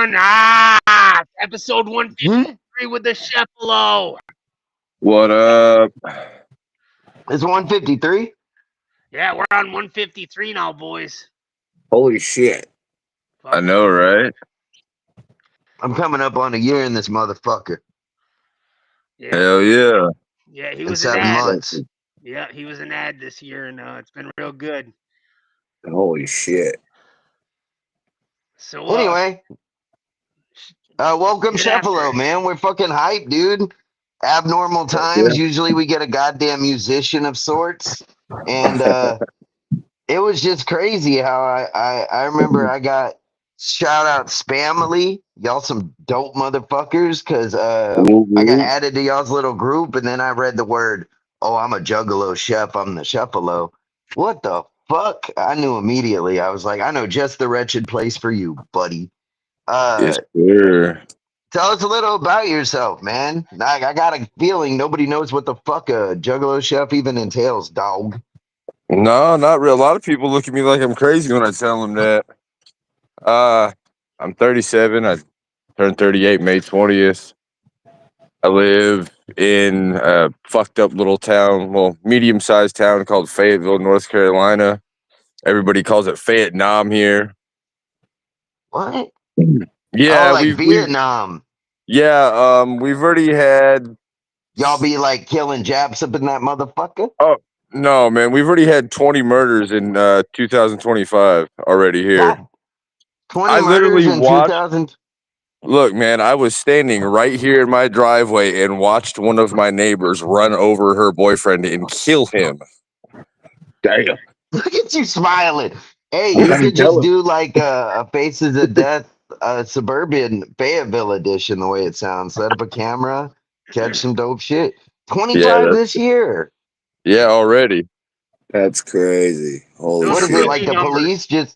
everyone. Episode 153 with the Chefalo. What up? It's 153. Yeah, we're on 153 now, boys. Holy shit. I know, right? I'm coming up on a year in this motherfucker. Yeah, Hell yeah. yeah, he In was an 7 ad. months. Yeah, he was an ad this year, and it's been real good. Holy shit. So, Anyway, welcome get after Chefalo, it. man. We're fucking hyped, dude. Abnormal times. Usually we get a goddamn musician of sorts. And it was just crazy how I remember I got shout out Spamily. Y'all some dope motherfuckers, because I got added to y'all's little group, and then I read the word, oh, I'm a juggalo chef. I'm the Chefalo. What the fuck? I knew immediately. I was like, I know just the wretched place for you, buddy. Yes, sir. Tell us a little about yourself, man. I got a feeling nobody knows what the fuck a juggalo chef even entails, dog. No, not real. A lot of people look at me like I'm crazy when I tell them that. I'm 37. I turned 38 May 20th. I live in a fucked up little town, well, medium-sized town called Fayetteville, North Carolina. Everybody calls it Vietnam here. What? Yeah, oh, like Vietnam. We've already had. Y'all be like killing Japs up in that motherfucker? Oh no, man, we've already had 20 murders in 2025 already here. God, 20 I murders literally in watched. 2000. Look, man, I was standing right here in my driveway and watched one of my neighbors run over her boyfriend and kill him. Damn. Look at you smiling. Hey, you could just do like a Faces of Death suburban Fayetteville edition, the way it sounds. Set up a camera, catch some dope shit. 25 this year. Yeah, already. That's crazy. Holy What is shit. it, like the police just,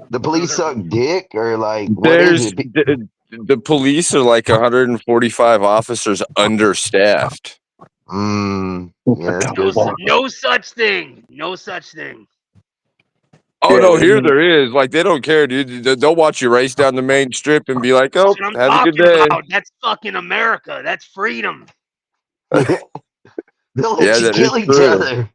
the police suck dick, or like, what There's is it? the police are like 145 officers understaffed. Yeah, that's good. No such thing. No such thing. Oh Yeah, no, they here need- there is. Like they don't care, dude. They'll watch you race down the main strip and be like, "Oh, That's what I'm have a good talking day." about. That's fucking America. That's freedom. They'll let Yeah, you that kill is each true. other.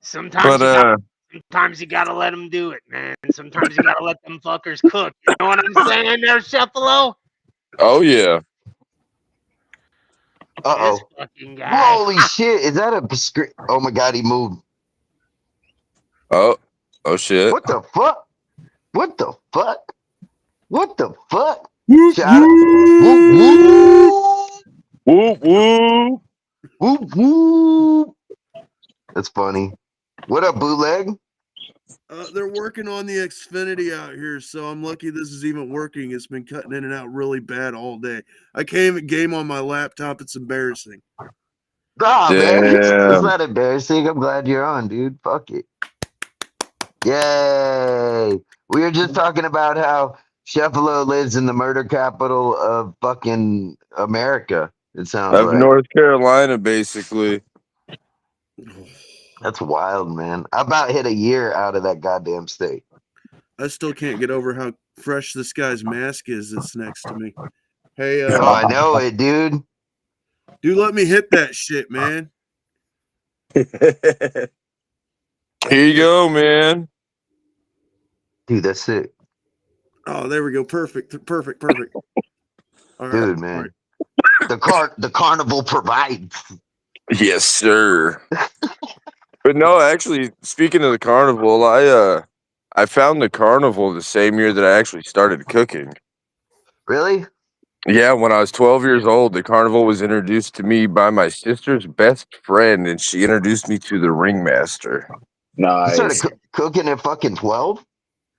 Sometimes But sometimes you gotta let them do it, man. Sometimes you gotta let them fuckers cook. You know what I'm saying there, Chefalo? oh yeah. Uh-oh. This fucking guy. Holy shit, is that a script? Oh my god, he moved. Oh shit. What the fuck? What the fuck? What the fuck? Whoop, Shout out. Whoop, whoop. whoop, whoop. Whoop, whoop. That's funny. What up, bootleg? They're working on the Xfinity out here, so I'm lucky this is even working. It's been cutting in and out really bad all day. I can't even game on my laptop. It's embarrassing. Ah, man, it's Damn. not embarrassing. I'm glad you're on, dude. Fuck it. Yay. We were just talking about how Chefalo lives in the murder capital of fucking America, it sounds Of like. North Carolina, basically. That's wild, man. I about hit a year out of that goddamn state. I still can't get over how fresh this guy's mask is that's next to me. Hey, Oh, I know it, dude. dude, let me hit that shit, man. Here you go, man. Dude, that's it. Oh, there we go. Perfect. All right, Dude, man. The carnival provides. Yes, sir. But no, actually, speaking of the carnival, I found the carnival the same year that I actually started cooking. Really? Yeah, when I was 12 years old, the carnival was introduced to me by my sister's best friend, and she introduced me to the ringmaster. You started Nice. cooking at fucking 12?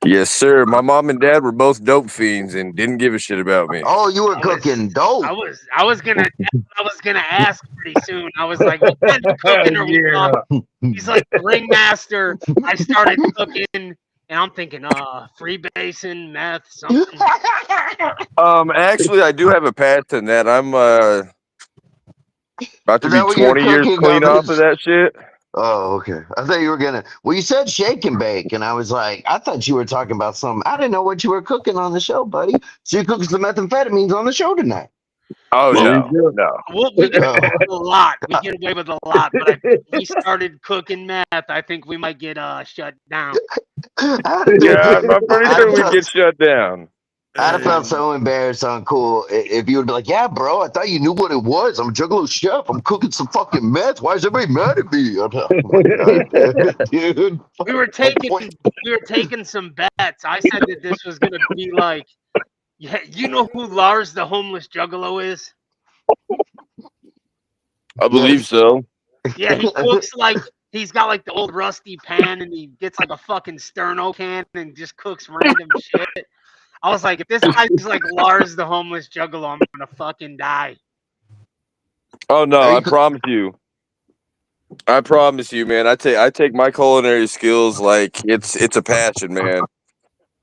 Yes, sir. My mom and dad were both dope fiends and didn't give a shit about me. Oh, you were cooking dope. I was gonna ask pretty soon. I was like, what kind of cooking are we talking? He's like the ringmaster. I started cooking, and I'm thinking, freebasing, meth, something. Actually, I do have a patent in that. I'm about to Is be that what you're 20 years cooking clean on off of that shit. Oh, okay. I thought you were gonna. Well, you said shake and bake, and I was like, I thought you were talking about something. I didn't know what you were cooking on the show, buddy. So you're cooking some methamphetamines on the show tonight. Oh Well, no, we no. We get Oh, away with a lot. We get away with a lot, but I think we started cooking meth. I think we might get shut down. Yeah, I'm pretty sure we'd get shut down. I'd have felt so embarrassed, uncool, if you would be like, "Yeah, bro, I thought you knew what it was. I'm a Juggalo chef. I'm cooking some fucking meth. Why is everybody mad at me?" I'm like, oh my god, dude. We were taking some bets. I said that this was gonna be like, yeah, you know who Lars the homeless Juggalo is? I believe so. Yeah, he cooks like he's got like the old rusty pan, and he gets like a fucking sterno can and just cooks random shit. I was like, if this guy's like Lars the homeless Juggalo, I'm gonna fucking die. Oh no, Are you I promise you. I promise you, man. I take my culinary skills like it's a passion, man.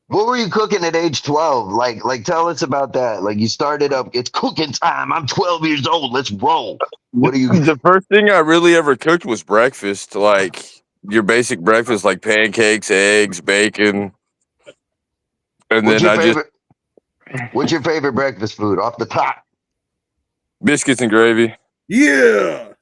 What were you cooking at age 12? Like, tell us about that. Like, you started up. It's cooking time. I'm 12 years old. Let's roll. What are you? The first thing I really ever cooked was breakfast, like your basic breakfast, like pancakes, eggs, bacon, and What's then your I just favorite? What's your favorite breakfast food off the top? biscuits and gravy. Yeah,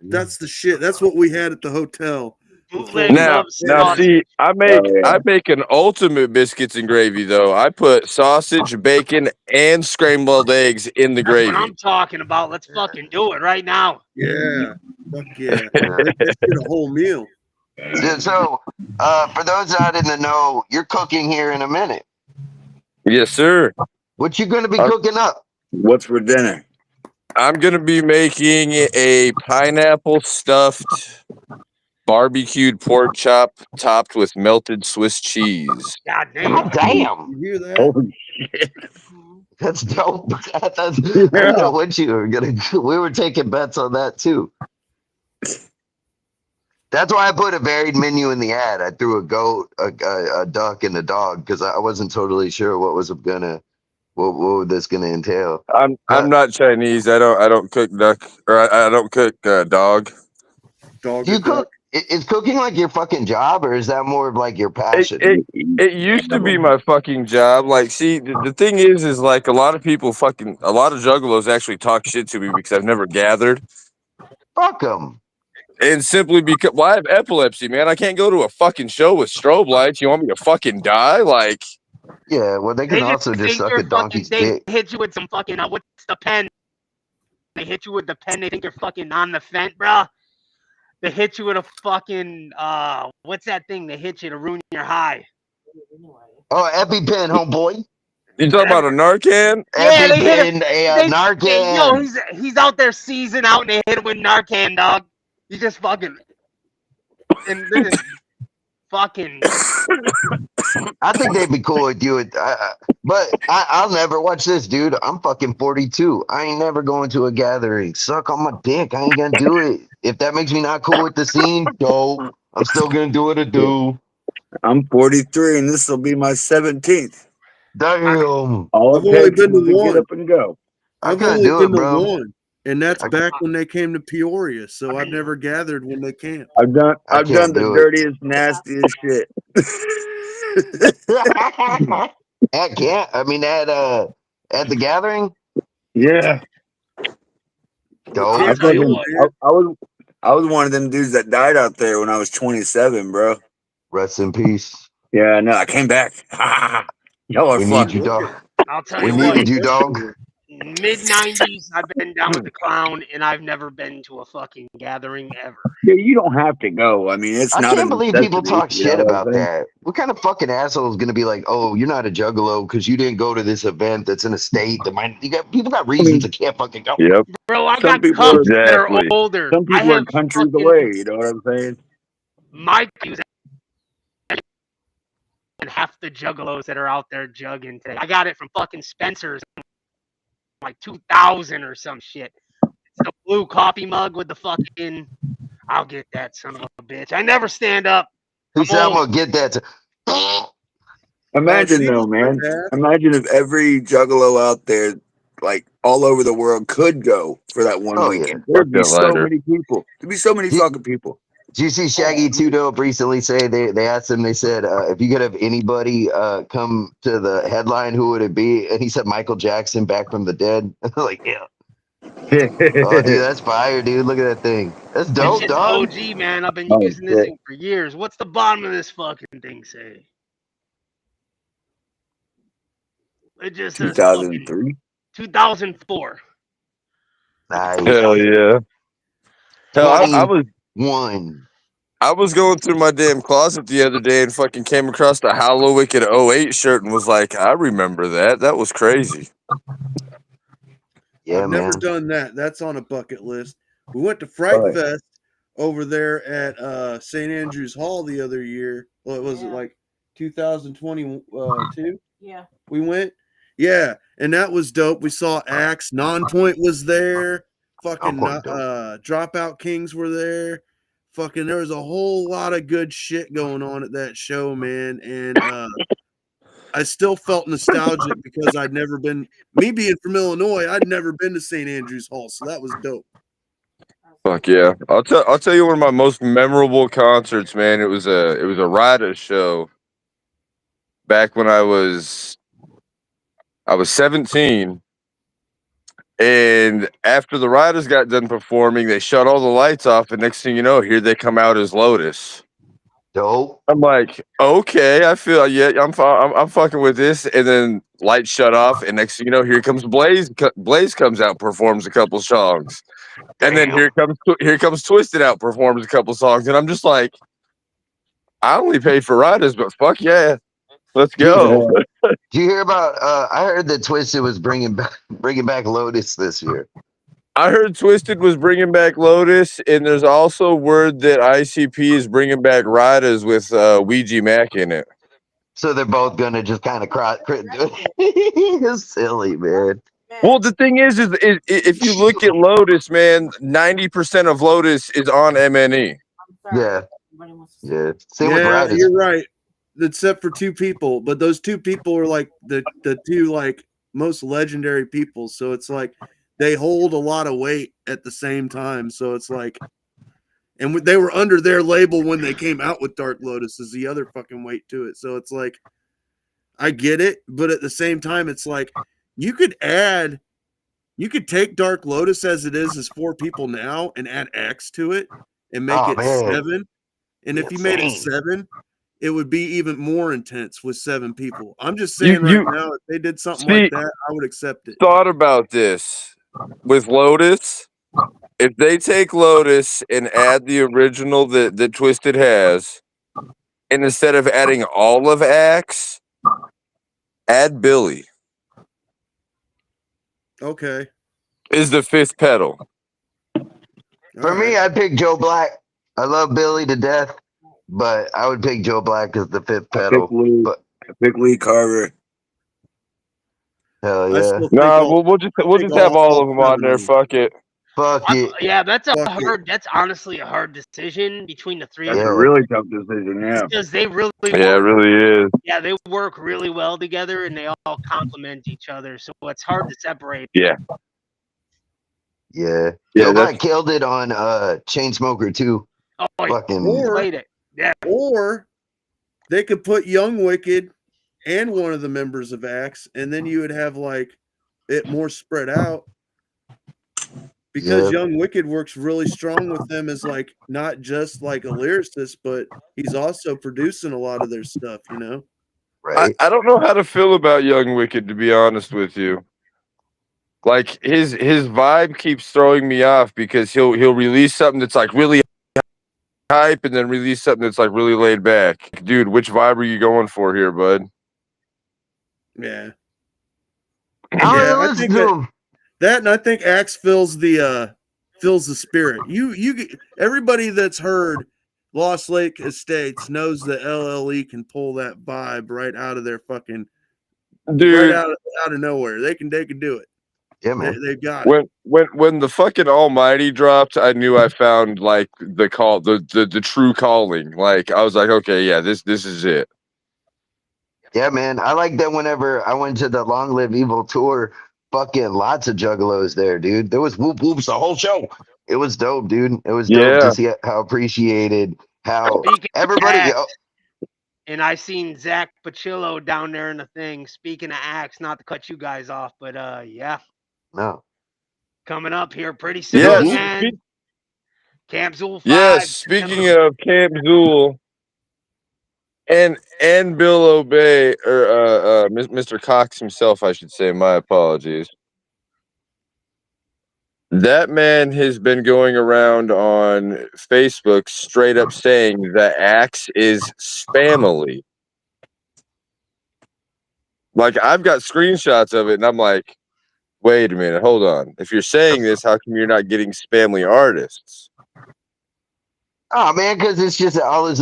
that's the shit. That's what we had at the hotel. Bootleg Now, loves now, sausage. see, I yeah. make an ultimate biscuits and gravy though. I put sausage, bacon, and scrambled eggs in the That's what gravy. I'm talking about. Let's fucking do it right now. Yeah, fuck yeah. Let's get a whole meal. So, for those out in the know, you're cooking here in a minute. Yes, sir. What you gonna be cooking up? What's for dinner? I'm gonna be making a pineapple stuffed barbecued pork chop topped with melted Swiss cheese. God God damn. damn, You hear that? Holy shit! that's dope. I didn't know what you were gonna. We were taking bets on that too. That's why I put a varied menu in the ad. I threw a goat, a duck, and a dog because I wasn't totally sure what was gonna, what this gonna entail. I'm not Chinese. I don't cook duck or I don't cook dog. Dog Do you or duck? cook? Is cooking like your fucking job, or is that more of like your It, passion? it it used to be my fucking job. Like, see, the thing is like a lot of juggalos actually talk shit to me because I've never gathered, Fuck them. and simply because I have epilepsy, man. I can't go to a fucking show with strobe lights. You want me to fucking die? Like, Yeah, well, they They can also just think suck you're a donkey's they dick. hit you with some fucking what's the pen? They hit you with the pen. They think you're fucking on the fence, bro. They hit you with a fucking what's that thing? They hit you to ruin your high. Oh, EpiPen, homeboy. you talking about a Narcan? Yeah, they hit him. EpiPen, Narcan. He's out there seizing out, and they hit him with Narcan, dog. You just fucking and they're just fucking. I think they'd be cool with you. But I'll never watch this, dude. I'm fucking 42. I ain't never going to a gathering. Suck on my dick. I ain't gonna do it. If that makes me not cool with the scene, dope. I'm still gonna do what I do. I'm 43, and this will be my 17th. Damn. All I've it only takes been is to to get one. up and go. I I've couldn't only do been it, to bro. one, and that's I- back when they came to Peoria. So I've never gathered when they camped. I've done I the can't do it. dirtiest, nastiest shit. At camp, I mean at the gathering. Yeah, Dope. I Tell you fucking what, I was one of them dudes that died out there when I was 27, bro. Rest in peace. Yeah, no, I came back. Y'all are We need you, fucking. dog. I'll tell We you what. needed you, dog. Mid '90s, I've been down with the clown, and I've never been to a fucking gathering ever. Yeah, you don't have to go. I mean, it's I not can't a believe people necessity, talk you know shit what I'm about saying? that. What kind of fucking asshole is gonna be like, "Oh, you're not a juggalo because you didn't go to this event that's in a state that might." You got people got reasons they can't fucking go. Yep. Bro, I Some got people cups are- that are Exactly. older. Some I people are have countries fucking away. You know what I'm saying? my views and half the juggalos that are out there jugging today. I got it from fucking Spencer's, like 2000 or some shit. It's the blue coffee mug with the fucking. I'll get that son of a bitch. I never stand up. Who I'm said I'm old. gonna get that? Imagine she though, was man. my dad. Imagine if every juggalo out there like all over the world could go for that one Oh, weekend. yeah. There'd be that so lighter. many people. There'd be so many Did- fucking people. Did you see Shaggy 2 Dope recently say they asked him, they said, if you could have anybody come to the headline, who would it be? And he said Michael Jackson back from the dead. Like, yeah. Oh, dude, that's fire, dude. Look at that thing. That's That dope, shit's dog. OG, man. I've been Oh, using this shit. thing for years. What's the bottom of this fucking thing say? It just says fucking 2003. 2004. Nice. Hell yeah. Hell, I 21. was going through my damn closet the other day and fucking came across the Hollow Wicked 08 shirt and was like, I remember that. That was crazy. Yeah, I've never man. done that. That's on a bucket list. We went to Fright Right. Fest over there at St. Andrews Hall the other year. What was it, like 2022? Yeah. We went. Yeah, and that was dope. We saw Axe. Non-Point was there. Fucking Non-Point dope. Dropout Kings were there. Fucking there was a whole lot of good shit going on at that show, man. And I still felt nostalgic because I'd never been. Me being from Illinois, I'd never been to St. Andrews Hall, so that was dope. Fuck yeah. I'll tell you one of my most memorable concerts, man. It was a Rida show back when I was 17. And after the Riders got done performing, they shut all the lights off, and next thing you know, here they come out as Lotus. Dope. I'm like, okay, I feel I'm fucking with this, and then lights shut off, and next thing you know, here comes Blaze. Blaze comes out, performs a couple songs, and then Damn. here comes Twisted out, performs a couple songs, and I'm just like, I only paid for Riders, but fuck yeah, let's go. Did you hear about? I heard that Twisted was bringing back Lotus this year. I heard Twisted was bringing back Lotus, and there's also word that ICP is bringing back Riders with Ouija Mac in it. So they're both gonna just kind of cross. It's silly, man. Well, the thing is if you look at Lotus, man, 90% of Lotus is on MNE. Yeah. Yeah. Same with Yeah, Riders. you're right. Except for two people, but those two people are like the two like most legendary people. So it's like they hold a lot of weight at the same time. So it's like, and they were under their label when they came out with Dark Lotus is the other fucking weight to it. So it's like, I get it, but at the same time, it's like you could take Dark Lotus as it is as 4 people now and add X to it and make it man. 7. And if you made it 7, it would be even more intense with 7 people. I'm just saying now, if they did something like that, I would accept it. Thought about this with Lotus. If they take Lotus and add the original that Twisted has, and instead of adding all of Axe, add Billy. Okay. Is the 5th pedal. For me, I'd pick Joe Black. I love Billy to death, but I would pick Joe Black as the 5th pedal. I pick Lee Carver. Hell yeah. No, we'll just have all of them on there. Fuck it. Fuck it. Yeah, that's honestly a hard decision between the 3 of That's them. a really tough decision, yeah. Because they really Yeah, it really is. Yeah, they work really well together and they all complement each other. So it's hard to separate. Yeah. Yeah. Yeah, Joe Black killed it on Chainsmoker too. Oh, Fucking played it. Yeah. Or they could put Young Wicked and one of the members of Axe, and then you would have like it more spread out. Because Young Wicked works really strong with them as like not just like a lyricist, but he's also producing a lot of their stuff, you know? Right. I don't know how to feel about Young Wicked, to be honest with you. Like his vibe keeps throwing me off because he'll release something that's like really hype and then release something that's like really laid back. Dude, which vibe are you going for here, bud? Yeah. I think that and I think Axe fills the spirit. Everybody that's heard Lost Lake Estates knows that LLE can pull that vibe right out of their fucking dude, right out of nowhere. They can do it. Yeah, man. They've got it. When the fucking Almighty dropped, I knew I found like the true calling. Like I was like, okay, yeah, this is it. Yeah, man. I like that whenever I went to the Long Live Evil tour, fucking lots of juggalos there, dude. There was whoop whoops the whole show. It was dope, dude. It was dope Yeah. to see how appreciated, how Speaking of everybody. acts, and I seen Zach Pacillo down there in the thing. Speaking of acts, not to cut you guys off, but yeah, No. coming up here pretty soon, Yes. man. Camp Zool 5. Yes. Speaking of Camp Zool and Bill O'Bay, or Mr. Cox himself, I should say. My apologies. That man has been going around on Facebook straight up saying that Axe is spamily. Like, I've got screenshots of it, and I'm like, wait a minute, hold on. If you're saying this, how come you're not getting spamly artists? Oh man, because it's just all is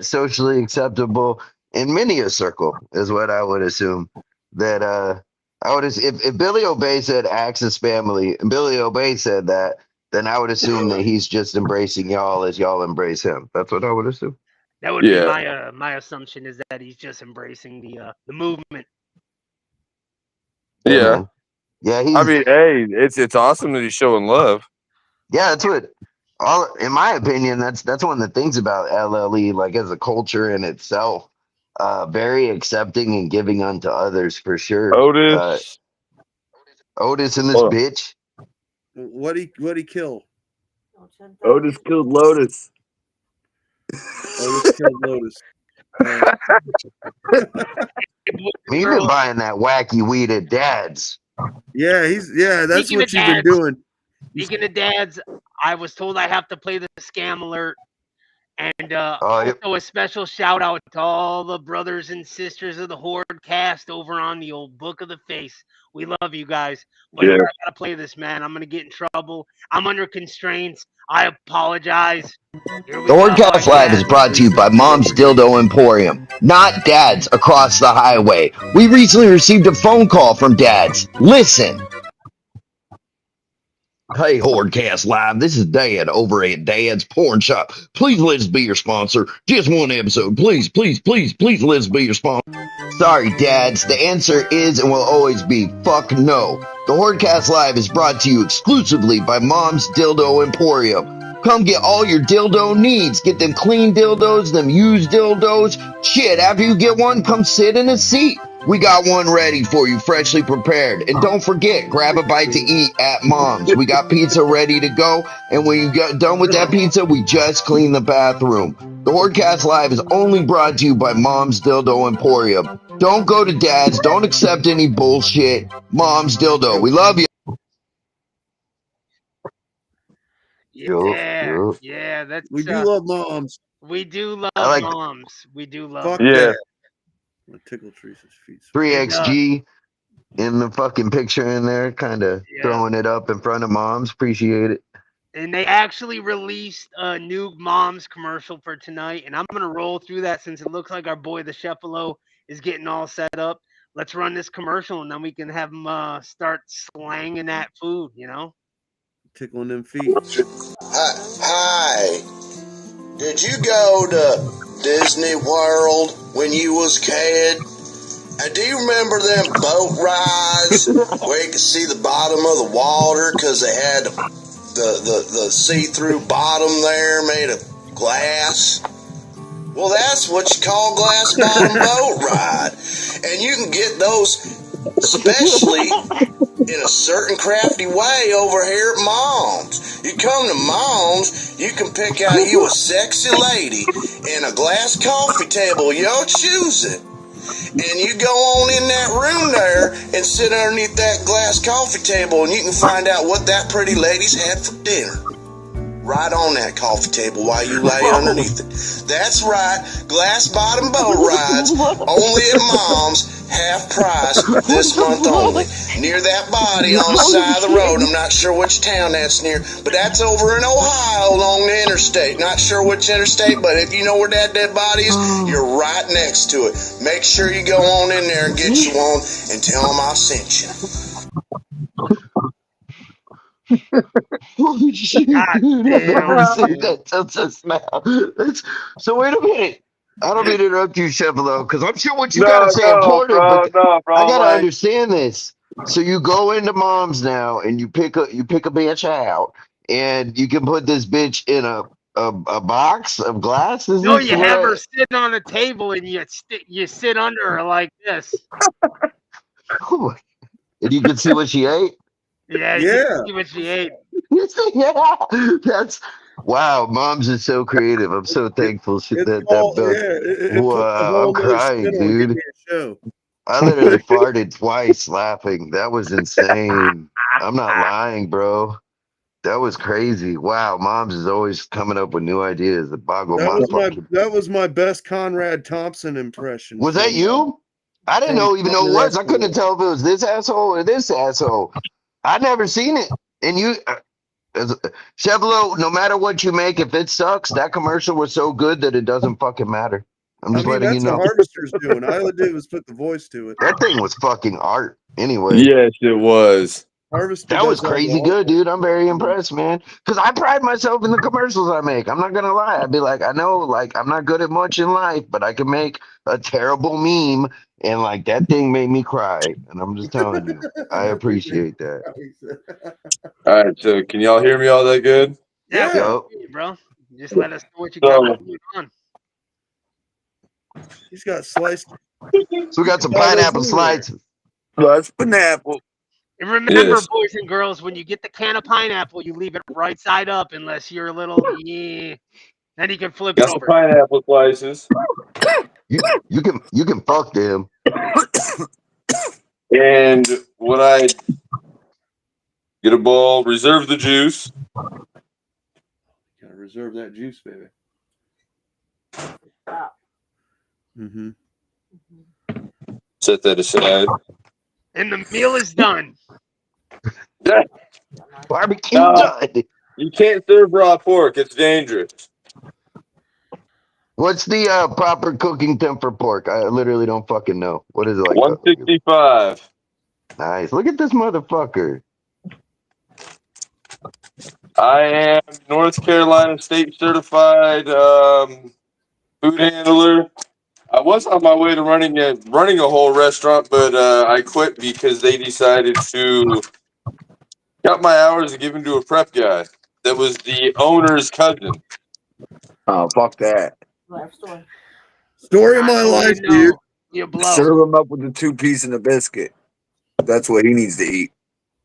socially acceptable in many a circle, is what I would assume. That I would if Billy O'Bay said Axis family, and Billy O'Bay said that, then I would assume that he's just embracing y'all as y'all embrace him. That's what I would assume. That would be my assumption, is that he's just embracing the movement. Yeah, Yeah. man. Yeah, I mean, hey, it's awesome that he's showing love. Yeah, that's what. All in my opinion, that's one of the things about LLE, like as a culture in itself, very accepting and giving unto others for sure. Otis. Otis and this bitch. What he kill? Otis killed Lotus. Otis killed Lotus. You've been buying that wacky weed at Dad's. Yeah, that's Speaking what of you've been dads, doing. Speaking of dads, I was told I have to play the scam alert. And also a special shout out to all the brothers and sisters of the Hordecast over on the old Book of the Face. We love you guys. But I gotta play this, man. I'm gonna get in trouble. I'm under constraints. I apologize. The Hordecast Live is brought to you by Mom's Dildo Emporium, not Dad's across the highway. We recently received a phone call from Dad's. Listen. Hey, Hordecast Live, this is Dad over at Dad's Porn Shop. Please let us be your sponsor. Just one episode. Please, please, please, please let us be your sponsor. Sorry, Dads. The answer is and will always be fuck no. The Hordecast Live is brought to you exclusively by Mom's Dildo Emporium. Come get all your dildo needs. Get them clean dildos, them used dildos. Shit, after you get one, come sit in a seat. We got one ready for you, freshly prepared. And don't forget, grab a bite to eat at Mom's. We got pizza ready to go. And when you get done with that pizza, we just clean the bathroom. The Hordecast Live is only brought to you by Mom's Dildo Emporium. Don't go to Dad's. Don't accept any bullshit. Mom's Dildo. We love you. Yeah, that's we do love moms. We do love moms. We do love. Fuck yeah. Tickle Teresa's feet. 3XG in the fucking picture in there, kind of throwing it up in front of Moms. Appreciate it. And they actually released a new Moms commercial for tonight, and I'm gonna roll through that since it looks like our boy the Chefalo is getting all set up. Let's run this commercial, and then we can have him start slanging that food. You know, tickling them feet. Hi. Did you go to Disney World when you was a kid? Do you remember them boat rides where you could see the bottom of the water because they had the see-through bottom there made of glass? Well, that's what you call glass bottom boat ride. And you can get those especially in a certain crafty way over here at Mom's. You come to Mom's, you can pick out you a sexy lady and a glass coffee table, your choosing. And you go on in that room there and sit underneath that glass coffee table and you can find out what that pretty lady's had for dinner. Right on that coffee table while you lay underneath it. That's right, glass bottom boat rides, only at Mom's, half price this month only. Near that body on the side of the road. I'm not sure which town that's near, but that's over in Ohio along the interstate. Not sure which interstate, but if you know where that dead body is, you're right next to it. Make sure you go on in there and get you one and tell them I sent you. Holy shit, dude. I've never seen that till just now. So wait a minute. I don't mean to interrupt you, Chefalo, because I'm sure what you got to say important, but bro, I got to understand this. So you go into Mom's now, and you pick a bitch out, and you can put this bitch in a box of glass. Is No, this you what have her sit on a table and you sit under her like this. and you can see what she ate. Yeah, you Yeah. can see what she ate. Yeah, that's wow. Mom's is so creative. I'm so thankful It's that all built. it puts a Wow, whole I'm nother crying, spin on dude. giving me a show. I literally farted twice laughing. That was insane. I'm not lying, bro. That was crazy. Wow, Mom's is always coming up with new ideas that boggle my fucking. That was my best Conrad Thompson impression. Was that you? I didn't even know it was. I couldn't tell if it was this asshole or this asshole. I'd never seen it. And you, Chefalo, no matter what you make, if it sucks, that commercial was so good that it doesn't fucking matter. I'm just letting you that's what know. Harvester's doing. All I did was put the voice to it. That thing was fucking art. Anyway. Yes, it was. Harvester That was does all the crazy artwork. good, dude. I'm very impressed, man. Because I pride myself in the commercials I make. I'm not gonna lie. I'd be like, I know, like, I'm not good at much in life, but I can make a terrible meme, and like that thing made me cry. And I'm just telling you, I appreciate that. All right, so can y'all hear me all that good? Yeah, Yo, bro. Just let us know what you got going on. He's got sliced. so we got some Buy those pineapple anywhere. slices. That's pineapple. And remember, Yes. boys and girls, when you get the can of pineapple, you leave it right side up unless you're a little then you can flip it Got some over. pineapple slices. You can fuck them. And when I get a bowl, reserve the juice. Gotta reserve that juice, baby. Mm-hmm. Set that aside. And the meal is done. Barbecue No. done. You can't serve raw pork. It's dangerous. What's the proper cooking temp for pork? I literally don't fucking know. What is it like? 165. Nice. Look at this motherfucker. I am North Carolina State certified food handler. I was on my way to running a whole restaurant, but I quit because they decided to cut my hours and give them to a prep guy that was the owner's cousin. Oh, fuck that. Story of my life, dude. You blow. Serve him up with the 2-piece and a biscuit. That's what he needs to eat.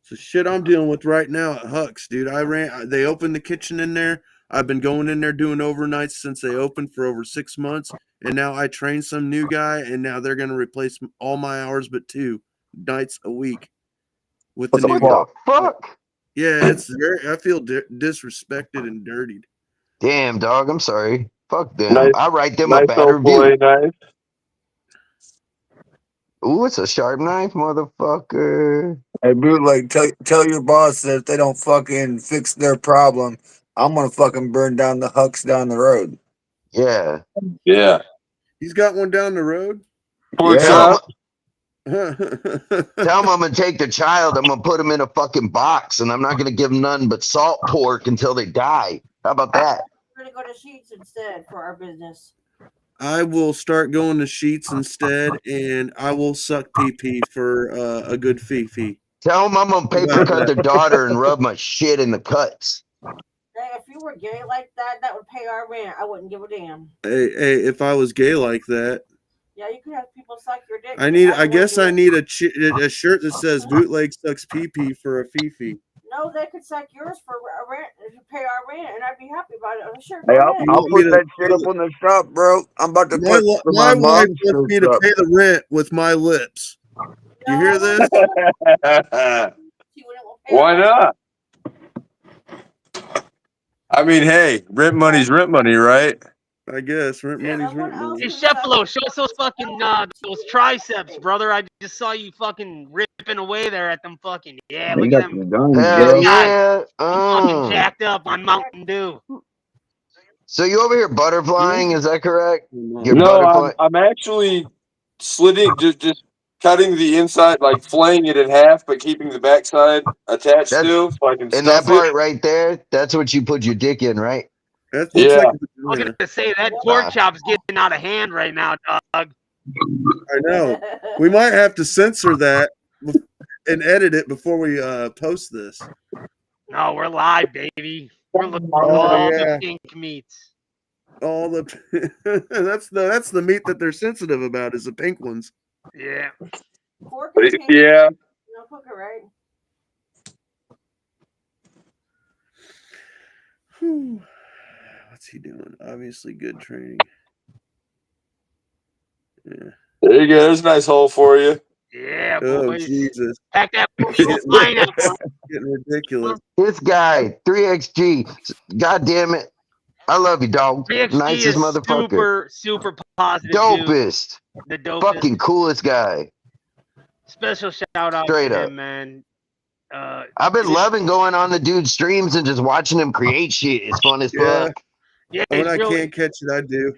So shit I'm dealing with right now at Huck's, dude. They opened the kitchen in there. I've been going in there doing overnights since they opened for over 6 months. And now I trained some new guy, and now they're going to replace all my hours but 2 nights a week with the new guy. What the fuck? Yeah, it's very. I feel disrespected and dirtied. Damn, dog. I'm sorry. Fuck them. Nice, I write them a nice bad old review. fillet knife. Ooh, it's a sharp knife, motherfucker. Hey, Bootleg, tell your boss that if they don't fucking fix their problem, I'm gonna fucking burn down the Hucks down the road. Yeah. Yeah. He's got one down the road. Pork Yeah. chop. Tell him I'm gonna take the child. I'm gonna put him in a fucking box, and I'm not gonna give him none but salt pork until they die. How about that? We're gonna go to Sheets instead for our business. I will start going to Sheets instead, and I will suck pee for a good fee. Tell him I'm gonna paper cut their daughter and rub my shit in the cuts. Hey, if you were gay like that, that would pay our rent. I wouldn't give a damn. Hey, if I was gay like that, Yeah, you could have people suck your dick. I guess I need a shirt that says Bootleg sucks pee for a fee. No, they could suck yours for a rent if you pay our rent, and I'd be happy about it. Sure, Hey, go I'll ahead. put that shit up on the shop, bro. I'm about to put My my wife mom's wants me to shirts pay the rent with my lips. You hear this? Why not? I mean, hey, rent money's rent money, right? I guess rent money's rent money. Hey, Chefalo, show us those fucking those triceps, brother. I just saw you fucking ripping away there at them fucking look at them. Hell yeah. Fucking jacked up on Mountain Dew. So you over here butterflying? Is that correct? You're No, butterfly. I'm actually slitting, just cutting the inside, like flaying it in half, but keeping the backside attached still, so I can And stuff that part it. right there, that's what you put your dick in, right? That looks Yeah. like I was gonna say that pork chop's getting out of hand right now, dog. I know. We might have to censor that and edit it before we post this. No, we're live, baby. We're looking at Oh, all yeah. the pink meats. All the that's the meat that they're sensitive about is the pink ones. Yeah. Pork and pink. Yeah. No cooker, right? Whew. What's he doing? Obviously good training. Yeah. There you go. There's a nice hole for you. Yeah, Oh boys. Jesus. Pack that whole pineapple. Getting ridiculous. This guy, 3XG. God damn it. I love you, dog. 3XG Nicest is motherfucker. super positive dude. Dopest. The dopest. Fucking coolest guy. Special shout out Straight to up. him, man. I've been loving going on the dude's streams and just watching him create shit. It's fun as Yeah. fuck. Yeah, When he's I really, can't catch it, I do.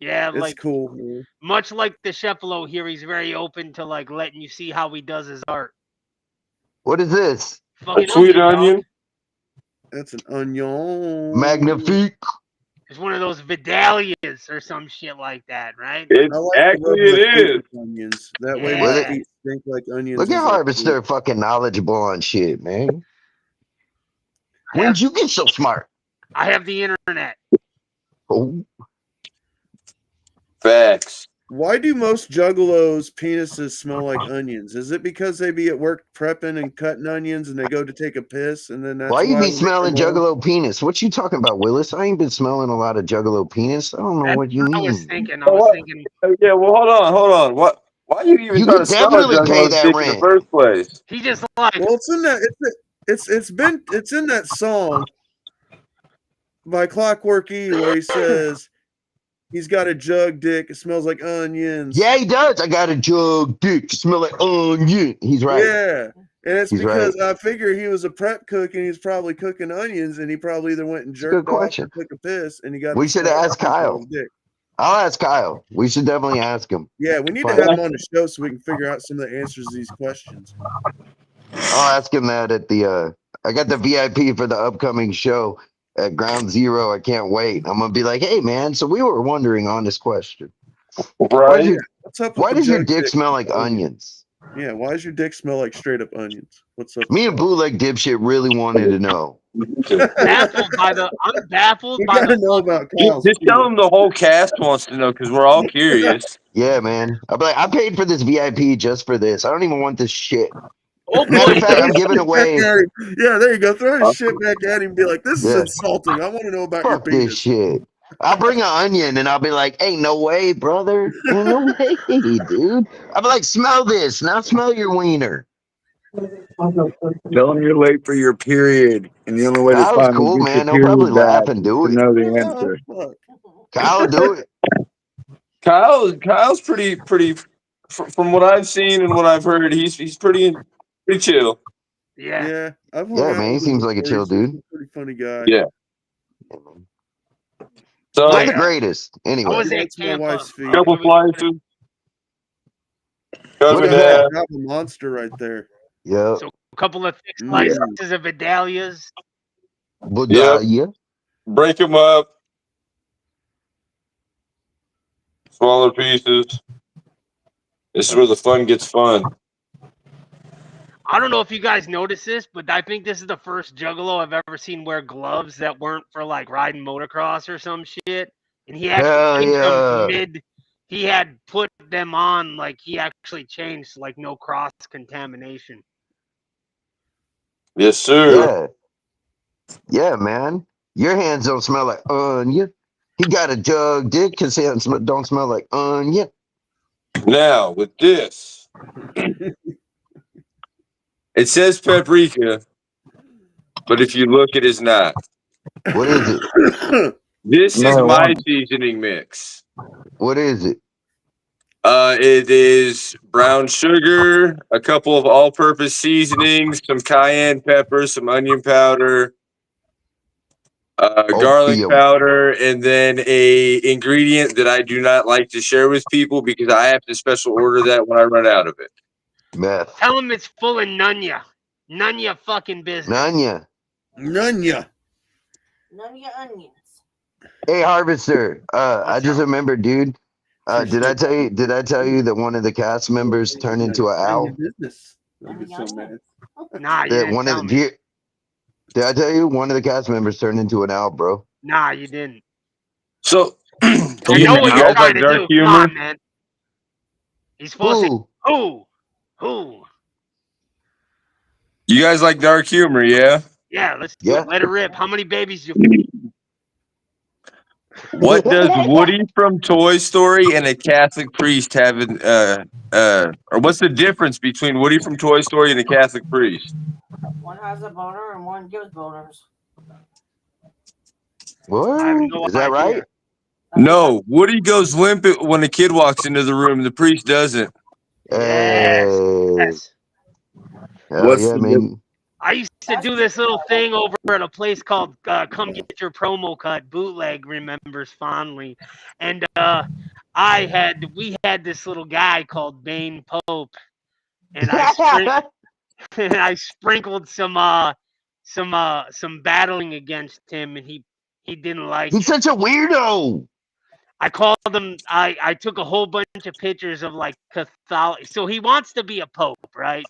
yeah, It's like cool. Man. much like the Chefalo here, he's very open to like letting you see how he does his art. What is this? Fucking Sweet dog. onion. That's an onion. Magnifique. It's one of those Vidalias or some shit like that, right? It I like actually to rub my it feet is. with onions. That way Yeah. my Look feet stink like onions. Look at as I Harvester eat. fucking knowledgeable on shit, man. I When'd have, you get so smart? I have the internet. Oh, Facts. Why do most juggalos' penises smell like onions? Is it because they be at work prepping and cutting onions and they go to take a piss and then that's why you when be they smelling come home? Juggalo penis? What you talking about, Willis? I ain't been smelling a lot of Juggalo penis. I don't know That's what you what I was mean. thinking. I Oh, was what? thinking, Yeah, well, hold on. What? Why you even You trying could to smell a definitely pay Juggalo's that dick in the rent. first place? he just like, Well, it's in that it's in that song by Clockwork E where he says he's got a jug dick, it smells like onions. Yeah, he does. I got a jug dick. Smell like onion. He's right. Yeah. And it's He's because right. I figure he was a prep cook and he's probably cooking onions and he probably either went and It's a good jerked off question. or took a piss and he got We the should smell of ask onions on Kyle. his dick. I'll ask Kyle. We should definitely ask him. Yeah, we need to Fine. have him on the show so we can figure out some of the answers to these questions. I'll ask him that at the I got the VIP for the upcoming show at Ground Zero. I can't wait. I'm gonna be like, hey man, so we were wondering on this question. Right? What's up with Why the does your jug dick dick smell like onions? onions? Yeah, why does your dick smell like straight up onions? What's up? Me with and that? Bootleg Dipshit really wanted to know. I'm baffled We by gotta the know about Kyle's. Just tell him the whole cast wants to know because we're all curious. Yeah, man. I'll be like, I paid for this VIP just for this. I don't even want this shit. oh Matter boy. of fact, I'm giving away. Yeah, there you go. Throw his shit back at him and be like, this is Yeah. insulting. I want to know about your Fuck this penis. shit. I'll bring an onion and I'll be like, ain't no way, brother. Ain't no way, dude. I'll be like, smell this. Now smell your wiener. Tell them you're late for your period, and the only way to Kyle's finally cool, get man. your He'll probably period back laugh and is do to it. know the Oh, answer. fuck. Kyle do it. Kyle's pretty. From what I've seen and what I've heard, he's pretty chill. Yeah. Yeah, I've hung Yeah, out man. He with him seems like a before. chill He's dude. a pretty funny guy. Yeah. So Not the Yeah. greatest. I Anyway. was He in likes my Tampa. wife's feet. couple slices. What Cover is Yeah, that? that. I have a monster right there. Yep. So a couple of thick Mm. slices of Vidalias. Budalia. Break them up. Smaller pieces. This is where the fun gets fun. I don't know if you guys noticed this, but I think this is the first Juggalo I've ever seen wear gloves that weren't for like riding motocross or some shit. And he Hell actually changed yeah. them he had put them on like he actually changed like no cross contamination. Yes, sir. Yeah. Yeah, man. Your hands don't smell like onion. He got a jug dick because he don't smell like onion. Now with this, it says paprika, but if you look, it is not. What is it? This is No, my seasoning mix. What is it? It is brown sugar, a couple of all-purpose seasonings, some cayenne pepper, some onion powder, garlic Opium. powder, and then a ingredient that I do not like to share with people because I have to special order that when I run out of it. Meth. Tell him it's full of nunya. Nunya fucking business. Nunya. Nunya. None of your onions. Hey, Harvester. I What's just up? remembered, dude. Did I tell you that one of the cast members turned into an None of owl? your business. Get some minutes. Nah, you That didn't one tell of me. the did I tell you one of the cast members turned into an owl, bro? Nah, you didn't. So, I know what you you're guys trying like to dark do. humor? Come on, man. He's supposed to. Who? Who? You guys like dark humor, yeah? Yeah, let's do Yeah. it. Let it rip. How many babies you? What does Woody from Toy Story and a Catholic priest have in or what's the difference between Woody from Toy Story and a Catholic priest? One has a boner and one gives boners. What? I have no Is that idea. right? No, Woody goes limp when a kid walks into the room. The priest doesn't. Yes. Yes. Hell What's yeah, the man. I used to do this little thing over at a place called Come Get Your Promo Cut Bootleg remembers fondly. And we had this little guy called Bane Pope, and I sprinkled some battling against him, and he didn't like He's it. such a weirdo. I called him. I took a whole bunch of pictures of like Catholic. So he wants to be a pope, right?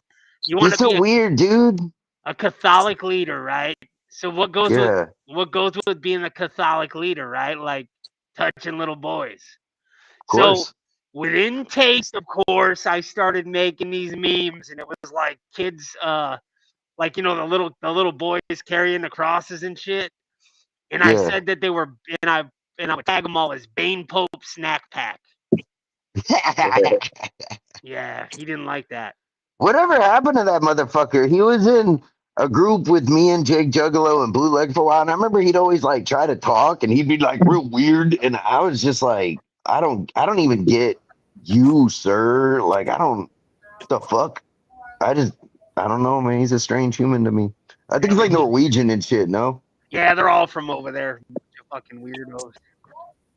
You want He's to so be weird, dude. a Catholic leader, right? So what goes Yeah. with being a Catholic leader, right? Like touching little boys. Of course. So within taste, of course, I started making these memes, and it was like kids, like the little boys carrying the crosses and shit. And I Yeah. said that they were, and I would tag them all as Bane Pope Snack Pack. Yeah, he didn't like that. Whatever happened to that motherfucker? He was in a group with me and Jake Juggalo and Bootleg for a while, and I remember he'd always like try to talk, and he'd be like real weird, and I was just like, I don't even get you, sir. Like, the fuck. I don't know, man. He's a strange human to me. I think he's like Norwegian and shit. No, Yeah, they're all from over there. Fucking weirdos.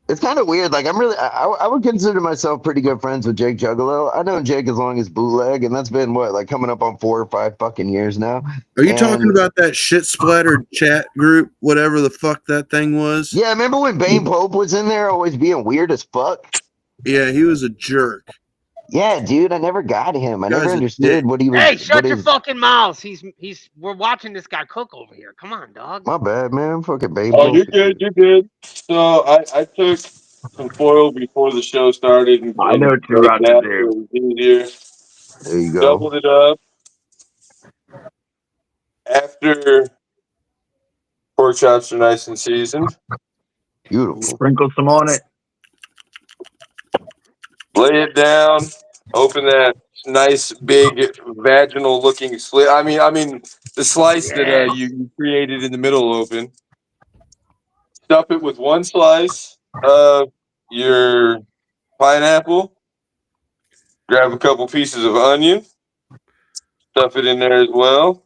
it's kind of weird. Like, I would consider myself pretty good friends with Jake Juggalo. I know Jake as long as Bootleg, and that's been what, like coming up on 4 or 5 fucking years now. Are you talking about that shit splattered chat group, whatever the fuck that thing was? Yeah, remember when Bane Pope was in there, always being weird as fuck? Yeah, he was a jerk. Yeah, dude, I never got him. I Guy's never a understood dick. what he was. Hey, shut what your his, fucking mouths. We're watching this guy cook over here. Come on, dog. My bad, man. Fucking Bane Oh, Pope. you're good. You're good. So I took some foil before the show started and I know what you're baked about to that do. so it was easier. There you go. Doubled it up. After pork chops are nice and seasoned, Beautiful. Sprinkle some on it. lay it down. Open that nice big vaginal looking slit. I mean the slice that you created in the middle open. Stuff it with one slice of your pineapple. Grab a couple pieces of onion. Stuff it in there as well.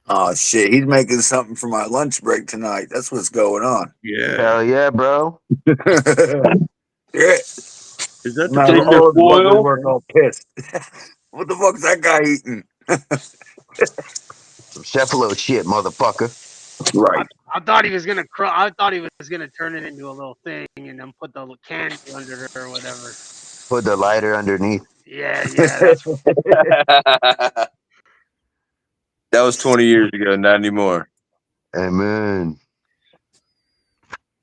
Oh shit, he's making something for my lunch break tonight. That's what's going on. Yeah. Hell yeah, bro. Yeah. Is that My the Take your old foil. work all pissed. What the fuck's that guy eating? Some Chefalo shit, motherfucker. Right. I thought he was gonna I thought he was gonna turn it into a little thing and then put the candy under it or whatever. Put the lighter underneath. Yeah, that's That was 20 years ago, not anymore. Amen.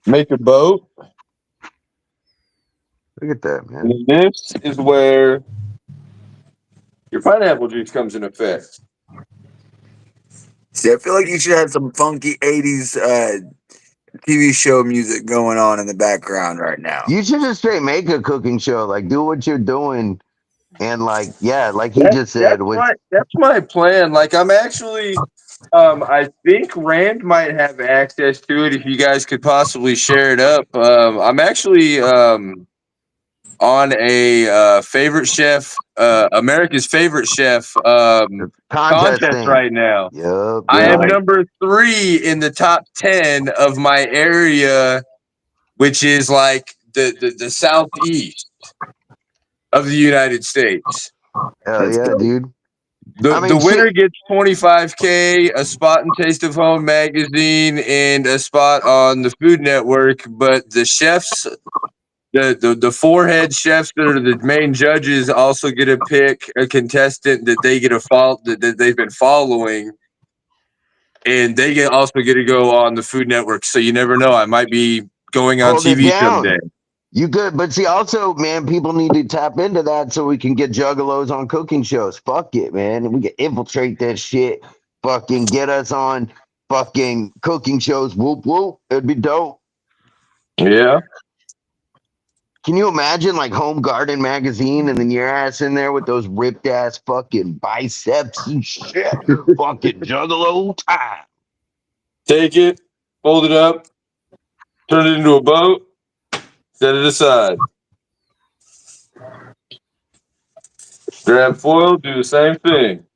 Make a boat. Look at that, man. And this is where your pineapple juice comes in effect. See, I feel like you should have some funky 80s TV show music going on in the background right now. You should just straight make a cooking show. Like, do what you're doing. And, like, yeah, like he just said. That's my plan. Like, I'm actually, I think Rand might have access to it if you guys could possibly share it up. I'm actually on a favorite chef, America's favorite chef contest thing right now. Yep. I am number 3 in the top 10 of my area, which is like the southeast of the United States. Hell yeah, dude. The winner gets $25K, a spot in Taste of Home magazine, and a spot on the Food Network. But the chefs the four head chefs that are the main judges also get to pick a contestant that they get a follow that they've been following, and they also get to go on the Food Network. So you never know. I might be going on Hold it TV down. someday. You good, but see, also, man, people need to tap into that so we can get juggalos on cooking shows. Fuck it, man. We can infiltrate that shit. Fucking get us on fucking cooking shows. Whoop whoop. It'd be dope. Yeah. Can you imagine like Home Garden magazine and then your ass in there with those ripped ass fucking biceps and shit? Fucking juggalo time. Take it, fold it up, turn it into a boat, set it aside. Grab foil, do the same thing.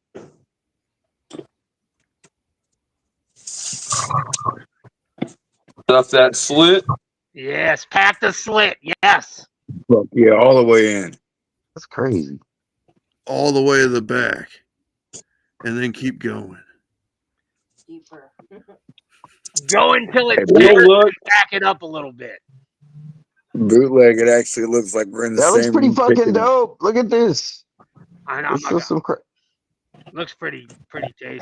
Stuff that slit. Yes, pack the slit. Yes. Fuck yeah, all the way in. That's crazy. All the way to the back, and then keep going. Deeper. Go until it's Hey, bigger. look. Back it up a little bit. Bootleg, it actually looks like we're in the That same looks pretty fucking kitchen. dope. Look at this. I know. This is some Looks pretty tasty.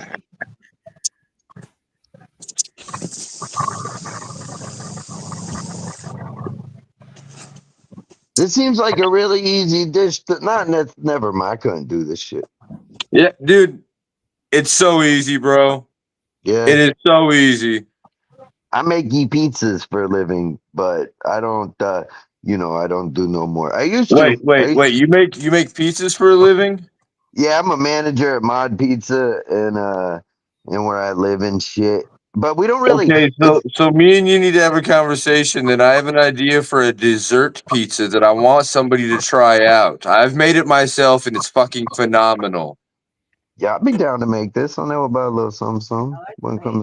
This seems like a really easy dish. Never mind. I couldn't do this shit. Yeah, dude. It's so easy, bro. Yeah. It is so easy. I make pizzas for a living, but I don't. I don't do no more. I used to. Wait. You make pizzas for a living? Yeah, I'm a manager at Mod Pizza and where I live and shit. But we don't really. Okay, so me and you need to have a conversation. That I have an idea for a dessert pizza that I want somebody to try out. I've made it myself, and it's fucking phenomenal. Yeah, I'd be down to make this. I know about a little something. When come.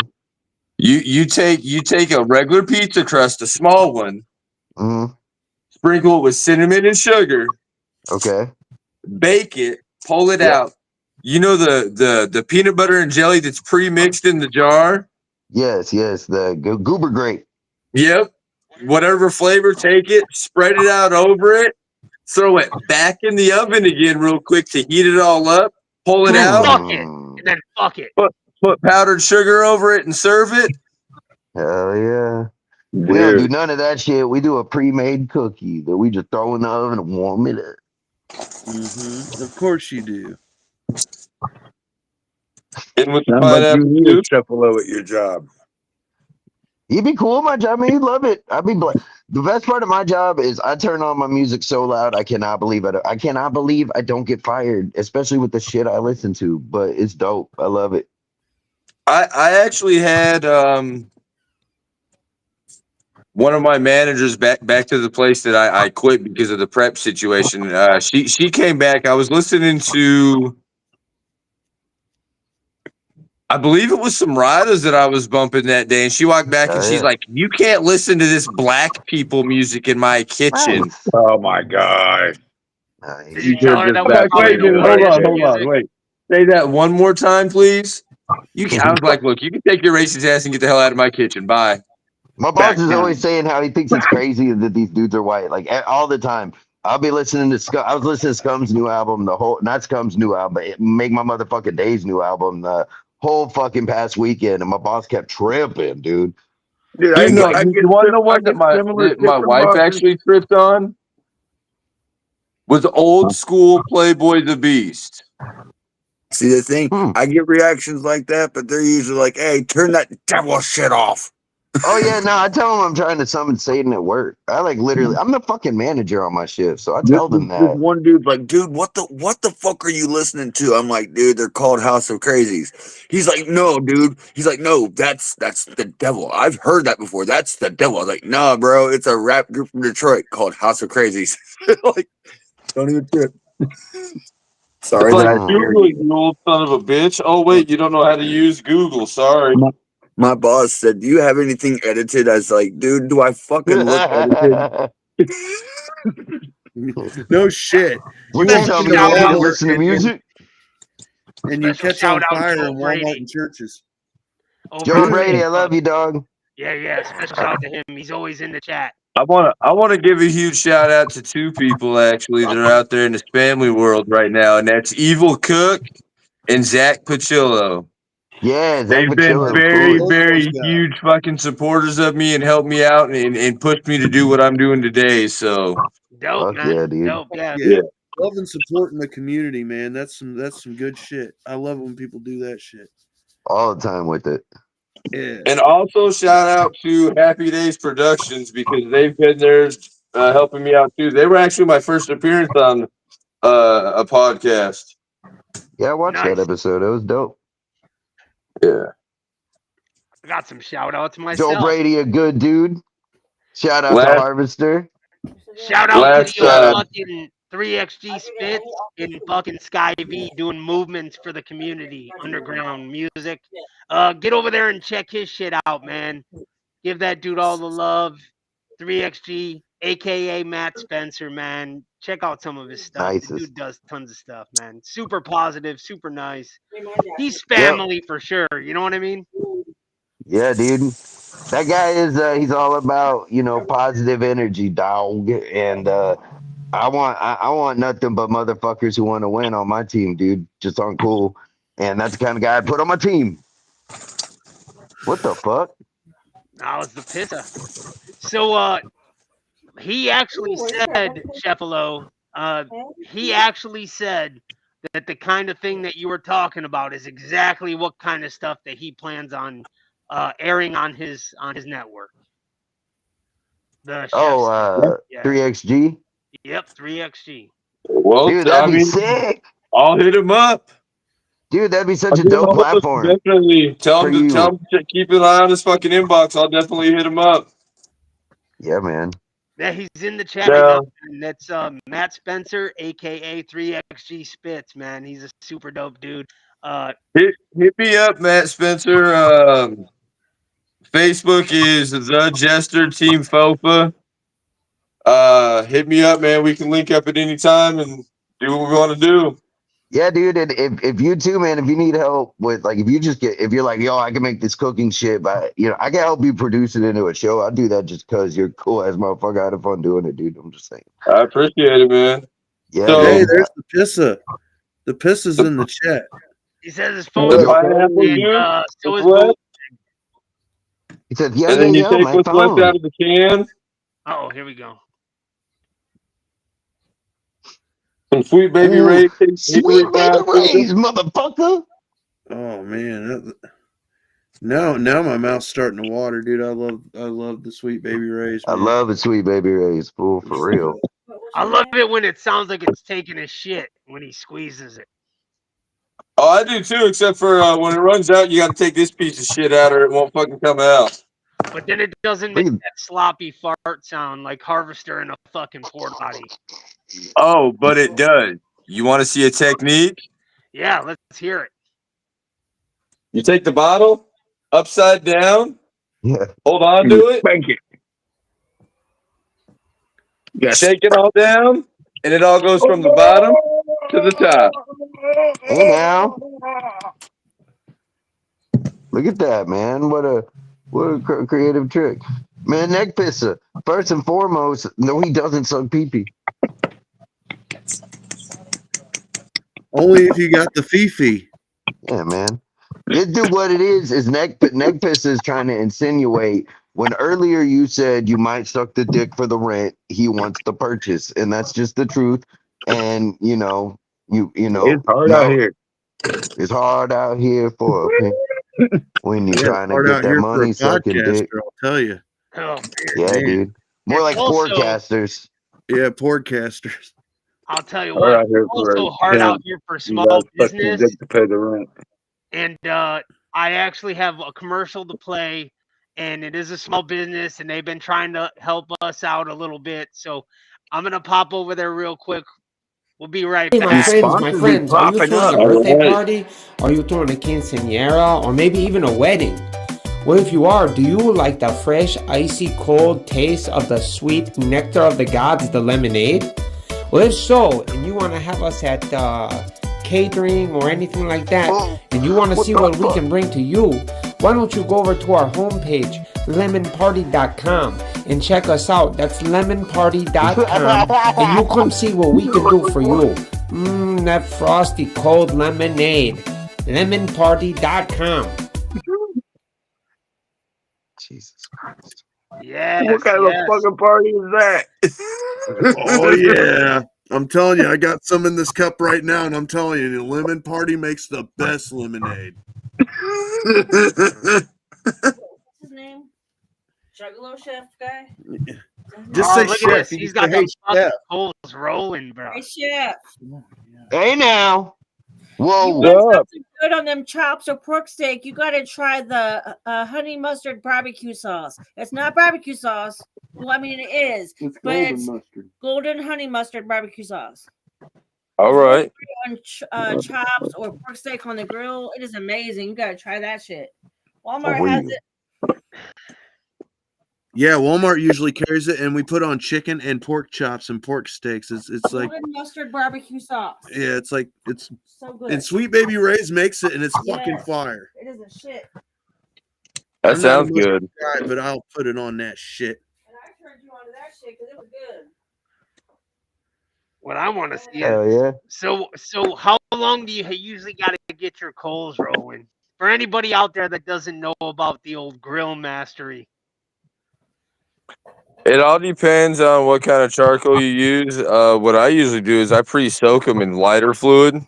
You take a regular pizza crust, a small one, Mm-hmm. sprinkle it with cinnamon and sugar, Okay. bake it, pull it out. You know the peanut butter and jelly that's pre-mixed in the jar? Yes. The goober grape. Yep. Whatever flavor, take it, spread it out over it, throw it back in the oven again real quick to heat it all up, pull it out, Fuck it. And then fuck it. put powdered sugar over it and serve it. Hell yeah. Dude. We don't do none of that shit. We do a pre-made cookie that we just throw in the oven and warm it up. Mm-hmm. Of course you do. And with the Sounds like you pineapple need a soup. Chefalo at your job. He'd be cool at my job. I mean, he'd love it. The best part of my job is I turn on my music so loud I cannot believe it. I cannot believe I don't get fired, especially with the shit I listen to. But it's dope. I love it. I actually had one of my managers back to the place that I quit because of the prep situation. She came back. I was listening to, I believe it was some riders that I was bumping that day, and she walked back and she's like, "You can't listen to this black people music in my kitchen." Nice. Oh my god. Did you tell her that I'm was like, probably wait a minute, the hold worst on, music? wait. Say that one more time, please. I was like, look, you can take your racist ass and get the hell out of my kitchen. Bye. My boss is always saying how he thinks it's crazy that these dudes are white, like all the time. I'll be listening to I was listening to Scum's new album, not Scum's new album, but Make My Motherfucking Day's new album, the whole fucking past weekend, and my boss kept tripping, dude. Dude, You know, I get the one I that get similar my shit from wife bosses. actually tripped on was old school Playboy the Beast. See the thing, I get reactions like that, but they're usually like, "Hey, turn that devil shit off." Oh yeah, no, I tell them I'm trying to summon Satan at work. I literally, I'm the fucking manager on my shift, so I tell them This that. one dude's like, "Dude, what the fuck are you listening to?" I'm like, "Dude, they're called House of Crazies." He's like, "No, dude." He's like, "No, that's the devil. I've heard that before. That's the devil." I was like, "Nah, bro, it's a rap group from Detroit called House of Crazies." Like, don't even trip. Sorry It's that like, I scared Google, you. you old son of a bitch. Oh wait, you don't know how to use Google. Sorry. My boss said, "Do you have anything edited?" I was like, "Dude, do I fucking look edited?" No shit. What You you walk tell into me? I need to Walmart listen to music. and you Special catch on shout out fire Joe in Walmart Brady. and churches. Over Joe on Brady, I Facebook. love you, dog. Yeah. Special shout out to him. He's always in the chat. I want to give a huge shout out to two people actually that are out there in this family world right now, and that's Evil Cook and Zach Pacillo. Yeah, Zach They've been Pacillo's very, cool. Love those very guys. huge fucking supporters of me and helped me out and pushed me to do what I'm doing today. So Dope, Fuck man. yeah, dude. Dope, yeah. Yeah. Love and supporting the community, man. That's some good shit. I love when people do that shit. All the time with it. Yeah. and also shout out to Happy Days Productions because they've been there helping me out too. They were actually my first appearance on a podcast. Yeah, I watched that Nice. episode. It was dope. Yeah. I got some shout outs Joe myself. Brady, a good dude. Shout out to Last- Harvester. Shout out Last, to the fucking 3XG Spits in fucking Sky V doing movements for the community, underground music. Get over there and check his shit out, man. Give that dude all the love. 3XG, aka Matt Spencer, man. Check out some of his stuff. The Nicest. dude does tons of stuff, man. Super positive, super nice. He's Yep. family for sure. You know what I mean? Yeah, dude. That guy is he's all about, positive energy, dog. And I want nothing but motherfuckers who want to win on my team, dude. Just aren't cool. And that's the kind of guy I put on my team. What the fuck? That was the pisser. So he actually said, Chefalo, he actually said that the kind of thing that you were talking about is exactly what kind of stuff that he plans on airing on his network. The chefs. Oh, Yeah. 3XG? Yep, 3XG. Well, Dude, that'd be sick. I'll hit him up. Dude, that'd be such a dope platform. Definitely tell for him you. to keep an eye on his fucking inbox. I'll definitely hit him up. Yeah, man. Yeah, he's in the chat right now, and that's Matt Spencer, aka 3XG Spits, man. He's a super dope dude. Hit me up, Matt Spencer. Facebook is the Jester Team FOFA. Hit me up, man. We can link up at any time and do what we want to do. Yeah, dude. And if you too, man, if you need help with if you're like, yo, I can make this cooking shit, but I can help you produce it into a show. I'll do that just because you're cool as motherfucker. I had fun doing it, dude. I'm just saying. I appreciate it, man. Yeah, So- Hey, dude. there's the pissa. The pissa's in the chat. He says his phone is Pineapple and juice, so is what? Boo. He said, yo, And then you take my what's left phone. out of the can. Oh, here we go. Some Sweet Baby Ooh, Ray. Sweet baby Ray's, motherfucker. Oh man, now my mouth's starting to water, dude. I love the Sweet Baby Rays. I Man. love it, Sweet Baby Ray's, fool, for real. I love it when it sounds like it's taking a shit when he squeezes it. Oh, I do too, except for when it runs out, you got to take this piece of shit out or it won't fucking come out. But then it doesn't make that sloppy fart sound like Harvester in a fucking porta potty. Oh, but it does. You want to see a technique? Yeah, let's hear it. You take the bottle upside down, Yeah. hold on to it, Thank you. shake it all down, and it all goes from the bottom to the top. Hey now. Look at that, man. What a creative trick. Man, neck pisser. First and foremost, no, he doesn't suck pee-pee. Only if you got the Fifi. Yeah, man. This dude, what it is neck pisser is trying to insinuate when earlier you said you might suck the dick for the rent, he wants the purchase. And that's just the truth. And It's hard out here. It's hard out here for when you're trying to hard get out that here for money a sucking dick. podcaster, I'll tell you. Oh, Yeah, man. dude. More And like also- forecasters. Yeah, podcasters. I'll tell you Hard what. out here for Also hard him. out here for You small guys fucking business. get to pay the rent. And I actually have a commercial to play, and it is a small business, and they've been trying to help us out a little bit. So I'm gonna pop over there real quick. We'll be right Hey, back. my friends, sponsors be are you popping throwing up. a birthday Alright. party? Are you throwing a quinceañera? Or maybe even a wedding? Well, if you are, do you like the fresh, icy, cold taste of the sweet nectar of the gods, the lemonade? Well, if so, and you want to have us at catering or anything like that, and you want to What see the what we fuck? can bring to you, why don't you go over to our homepage, lemonparty.com, and check us out. That's lemonparty.com, and you come see what we can do for you. That frosty cold lemonade. Lemonparty.com. Jesus Christ. Yes. What kind of fucking party is that? Oh yeah. I'm telling you, I got some in this cup right now, and I'm telling you, the Lemon Party makes the best lemonade. What's his name? Juggalo chef guy? Just Oh, say look at chef. this. You He's can got say, the hey, fucking chef. coals rolling, bro. Hey, chef. Hey now. You Whoa. got What's up? something good on them chops or pork steak. You got to try the honey mustard barbecue sauce. It's not barbecue sauce. Well, I mean, it is. It's But golden it's mustard. golden honey mustard barbecue sauce. All right. On chops or pork steak on the grill. It is amazing. You got to try that shit. Walmart For has real. it. Yeah, Walmart usually carries it, and we put on chicken and pork chops and pork steaks. It's like, Golden mustard barbecue sauce. yeah, it's like it's So good. and Sweet Baby Ray's makes it, and it's fucking Yes. fire. It is a shit. That I'm not a sounds mustard good. guy, but I'll put it on that shit. And I turned you onto that shit because it was good. What I want to see is Hell yeah. so how long do you usually got to get your coals rolling? For anybody out there that doesn't know about the old grill mastery, It all depends on what kind of charcoal you use. What I usually do is I pre-soak them in lighter fluid. I'm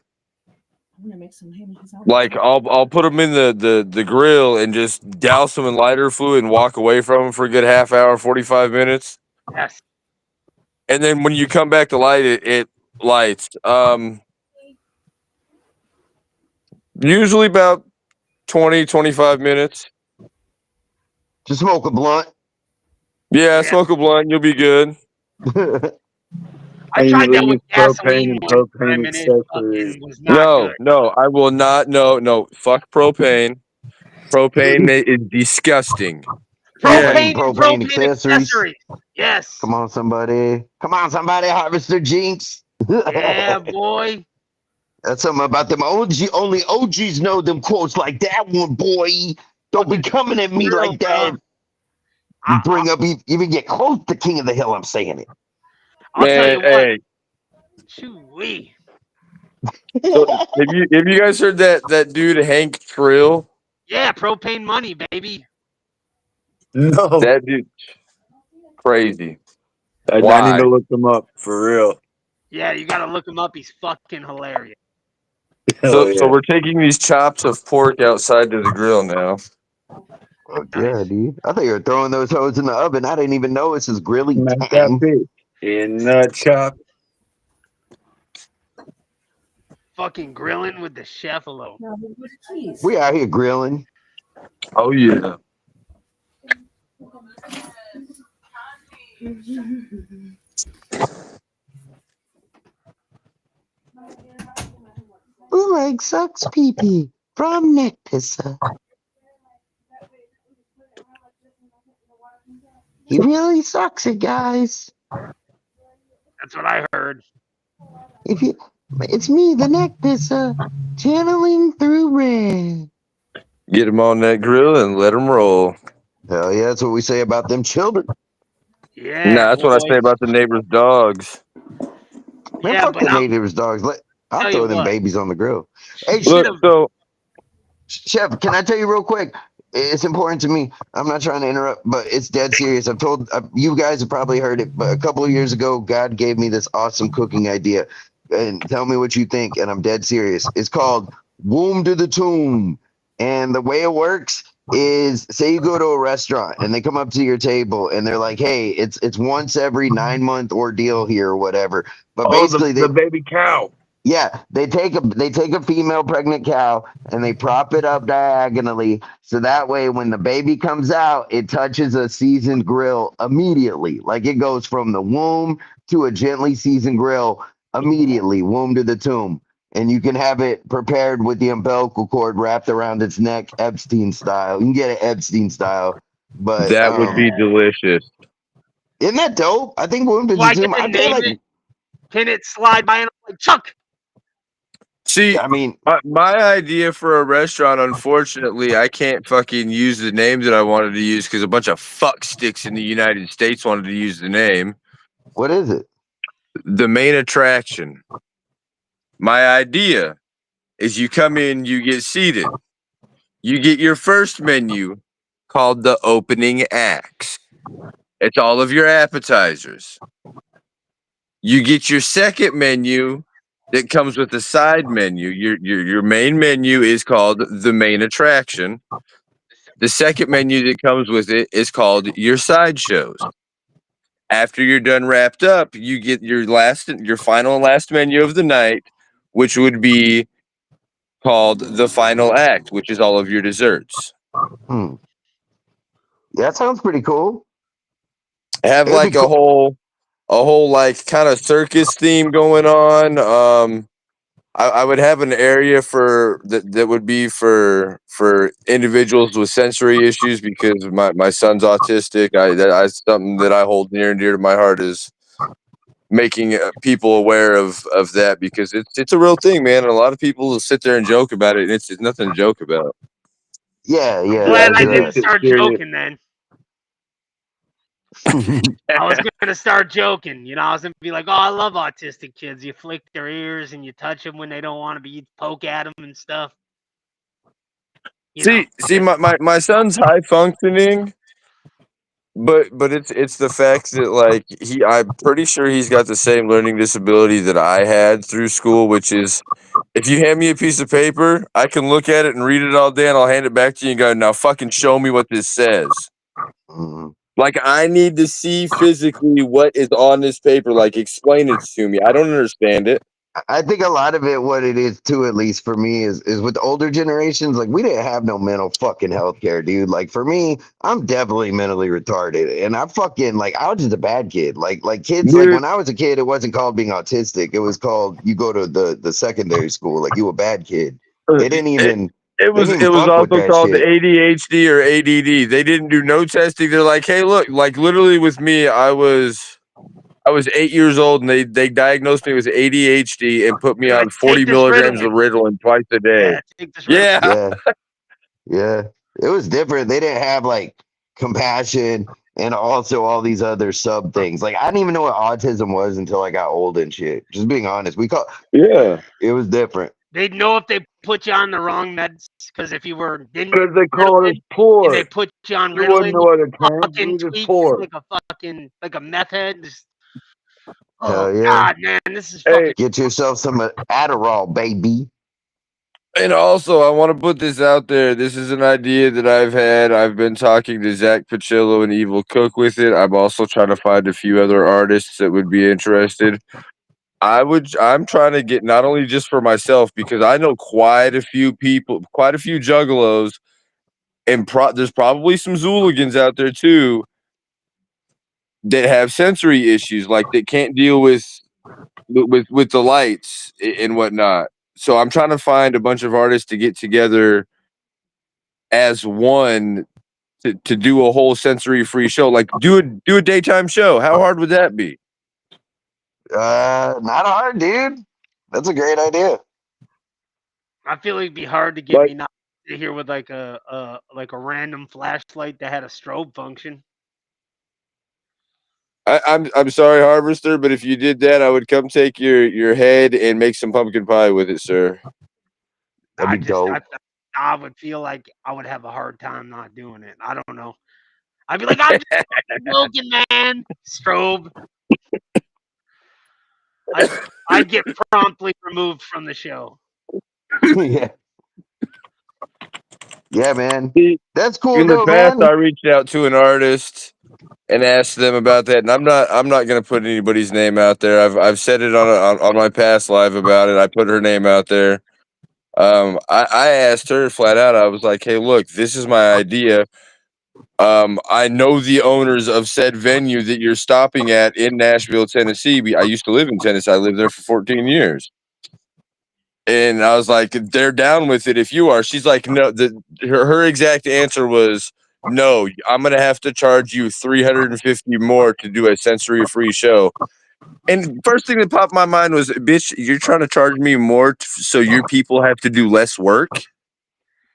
gonna make some hamburgers. Like I'll put them in the grill and just douse them in lighter fluid and walk away from them for a good half hour, 45 minutes. yes. And then when you come back to light it, it lights. Usually about 20, 25 minutes. Just smoke a blunt. Yeah, smoke a blunt, you'll be good. I tried that with gasoline one propane time and it accessories. fucking was not No, good. no, I will not. No. Fuck propane. Propane is disgusting. Propane and propane propane accessories. Yes. Come on, somebody. Harvester Jinx. Yeah, boy. That's something about them OG. Only OGs know them quotes like that one, boy. Don't be coming at me Real, like that. bro. You bring up, even get close to King of the Hill, I'm saying it. I'll tell you what. Hey, Shoo-wee. so have you guys heard that dude Hank Trill? Yeah, propane money, baby. No, That dude, crazy. I Why? need to look them up for real. Yeah, you gotta look him up. He's fucking hilarious. So we're taking these chops of pork outside to the grill now. Fuck yeah, dude. I thought you were throwing those hoes in the oven. I didn't even know it's his grilling Smack time. that bitch in the chop. Fucking grilling with the Chefalo. No, with cheese. We out here grilling. Oh yeah. Bootleg sucks pee-pee from Neck Pisser. He really sucks it, guys. That's what I heard. It's me, the Neck Pisser, channeling through Red. Get them on that grill and let them roll. Hell yeah, that's what we say about them children. Yeah. Nah, that's what I say about the neighbor's dogs. Man, Yeah, fuck but the neighbors' dogs. I'll tell throw you them what. babies on the grill. Hey, Look, so Chef, can I tell you real quick? It's important to me. I'm not trying to interrupt, but it's dead serious. I've told you guys have probably heard it, but a couple of years ago, God gave me this awesome cooking idea. And tell me what you think. And I'm dead serious. It's called Womb to the Tomb. And the way it works is, say you go to a restaurant and they come up to your table and they're like, "Hey, it's once every 9-month ordeal here or whatever." But basically, the baby cow. yeah, they take a female pregnant cow and they prop it up diagonally so that way when the baby comes out, it touches a seasoned grill immediately. Like it goes from the womb to a gently seasoned grill immediately, womb to the tomb. And you can have it prepared with the umbilical cord wrapped around its neck, Epstein style. You can get it Epstein style, but that would be delicious. isn't that dope? I think womb to Do the I get tomb. to I pay name like it? Can it slide by and I'm like, Chuck? See, I mean, my idea for a restaurant, unfortunately, I can't fucking use the name that I wanted to use because a bunch of fucksticks in the United States wanted to use the name. what is it? The main attraction. My idea is you come in, you get seated. You get your first menu called the opening acts. It's all of your appetizers. You get your second menu that comes with the side menu. Your main menu is called the main attraction. The second menu that comes with it is called your side shows. After you're done wrapped up, you get your final and last menu of the night, which would be called the final act, which is all of your desserts. Hmm. That sounds pretty cool. Have It'd like be cool. a whole like kind of circus theme going on. I would have an area for that would be for individuals with sensory issues because my son's autistic. That's something that I hold near and dear to my heart is making people aware of that because it's a real thing, man. And a lot of people will sit there and joke about it, and it's nothing to joke about. Yeah, yeah. Glad I It's didn't it's start serious. joking then. I was gonna start joking, you know. I was gonna be like, "Oh, I love autistic kids. You flick their ears and you touch them when they don't want to be. You poke at them and stuff." You know. See, my son's high functioning, but it's the fact that like I'm pretty sure he's got the same learning disability that I had through school, which is if you hand me a piece of paper, I can look at it and read it all day, and I'll hand it back to you and go, now fucking show me what this says. Mhm. Like I need to see physically what is on this paper. Like explain it to me. I don't understand it. I think a lot of it, what it is too, at least for me, is with older generations. Like we didn't have no mental fucking health care, dude. Like for me, I'm definitely mentally retarded, and I fucking like I was just a bad kid. Like kids, like Dude, when I was a kid, it wasn't called being autistic. It was called you go to the secondary school. Like you a bad kid. They didn't it, even it they didn't even was fuck with also that called shit. ADHD or ADD. They didn't do no testing. They're like, hey, look, like literally with me, I was 8 years old and they diagnosed me with ADHD and put me They're on like, take 40 this milligrams of Ritalin. Ritalin twice a day. Yeah, take this Ritalin. Yeah. Yeah, yeah. It was different. They didn't have like compassion and also all these other sub things. Like I didn't even know what autism was until I got old and shit. Just being honest, Yeah. it was different. They'd know if they put you on the wrong meds because if you were didn't Because they call us Ritalin and they poor. put you on You wouldn't Ritalin, know you what a term fucking is tweak poor. like a meth head. Just, oh Hell yeah. God, man, this is Hey, fucking. Get yourself some Adderall, baby. and also, I want to put this out there. This is an idea that I've had. I've been talking to Zach Pacillo and Evil Cook with it. I'm also trying to find a few other artists that would be interested. I'm trying to get not only just for myself because I know quite a few people, quite a few juggalos, and there's probably some Zooligans out there too that have sensory issues, like they can't deal with the lights and whatnot. So I'm trying to find a bunch of artists to get together as one to do a whole sensory free show. Like do a daytime show. How hard would that be? Not hard, dude. That's a great idea. I feel like it'd be hard to get Like me not to here with like a random flashlight that had a strobe function. I'm sorry, Harvester, but if you did that, I would come take your head and make some pumpkin pie with it, sir. That'd be dope. I would feel like I would have a hard time not doing it. I don't know. I'd be like, I'm just joking, man. Strobe. I'd get promptly removed from the show. Yeah. Yeah, man. See, That's cool in the though, past, man. I reached out to an artist and asked them about that, and I'm not gonna put anybody's name out there. I've said it on my past live about it. I put her name out there. I asked her flat out. I was like, "Hey, look, this is my idea. I know the owners of said venue that you're stopping at in Nashville, Tennessee. I used to live in Tennessee. I lived there for 14 years." And I was like, they're down with it if you are. She's like, no. Her exact answer was, no. I'm gonna have to charge you $350 more to do a sensory free show. And first thing that popped in my mind was, bitch, you're trying to charge me more so your people have to do less work?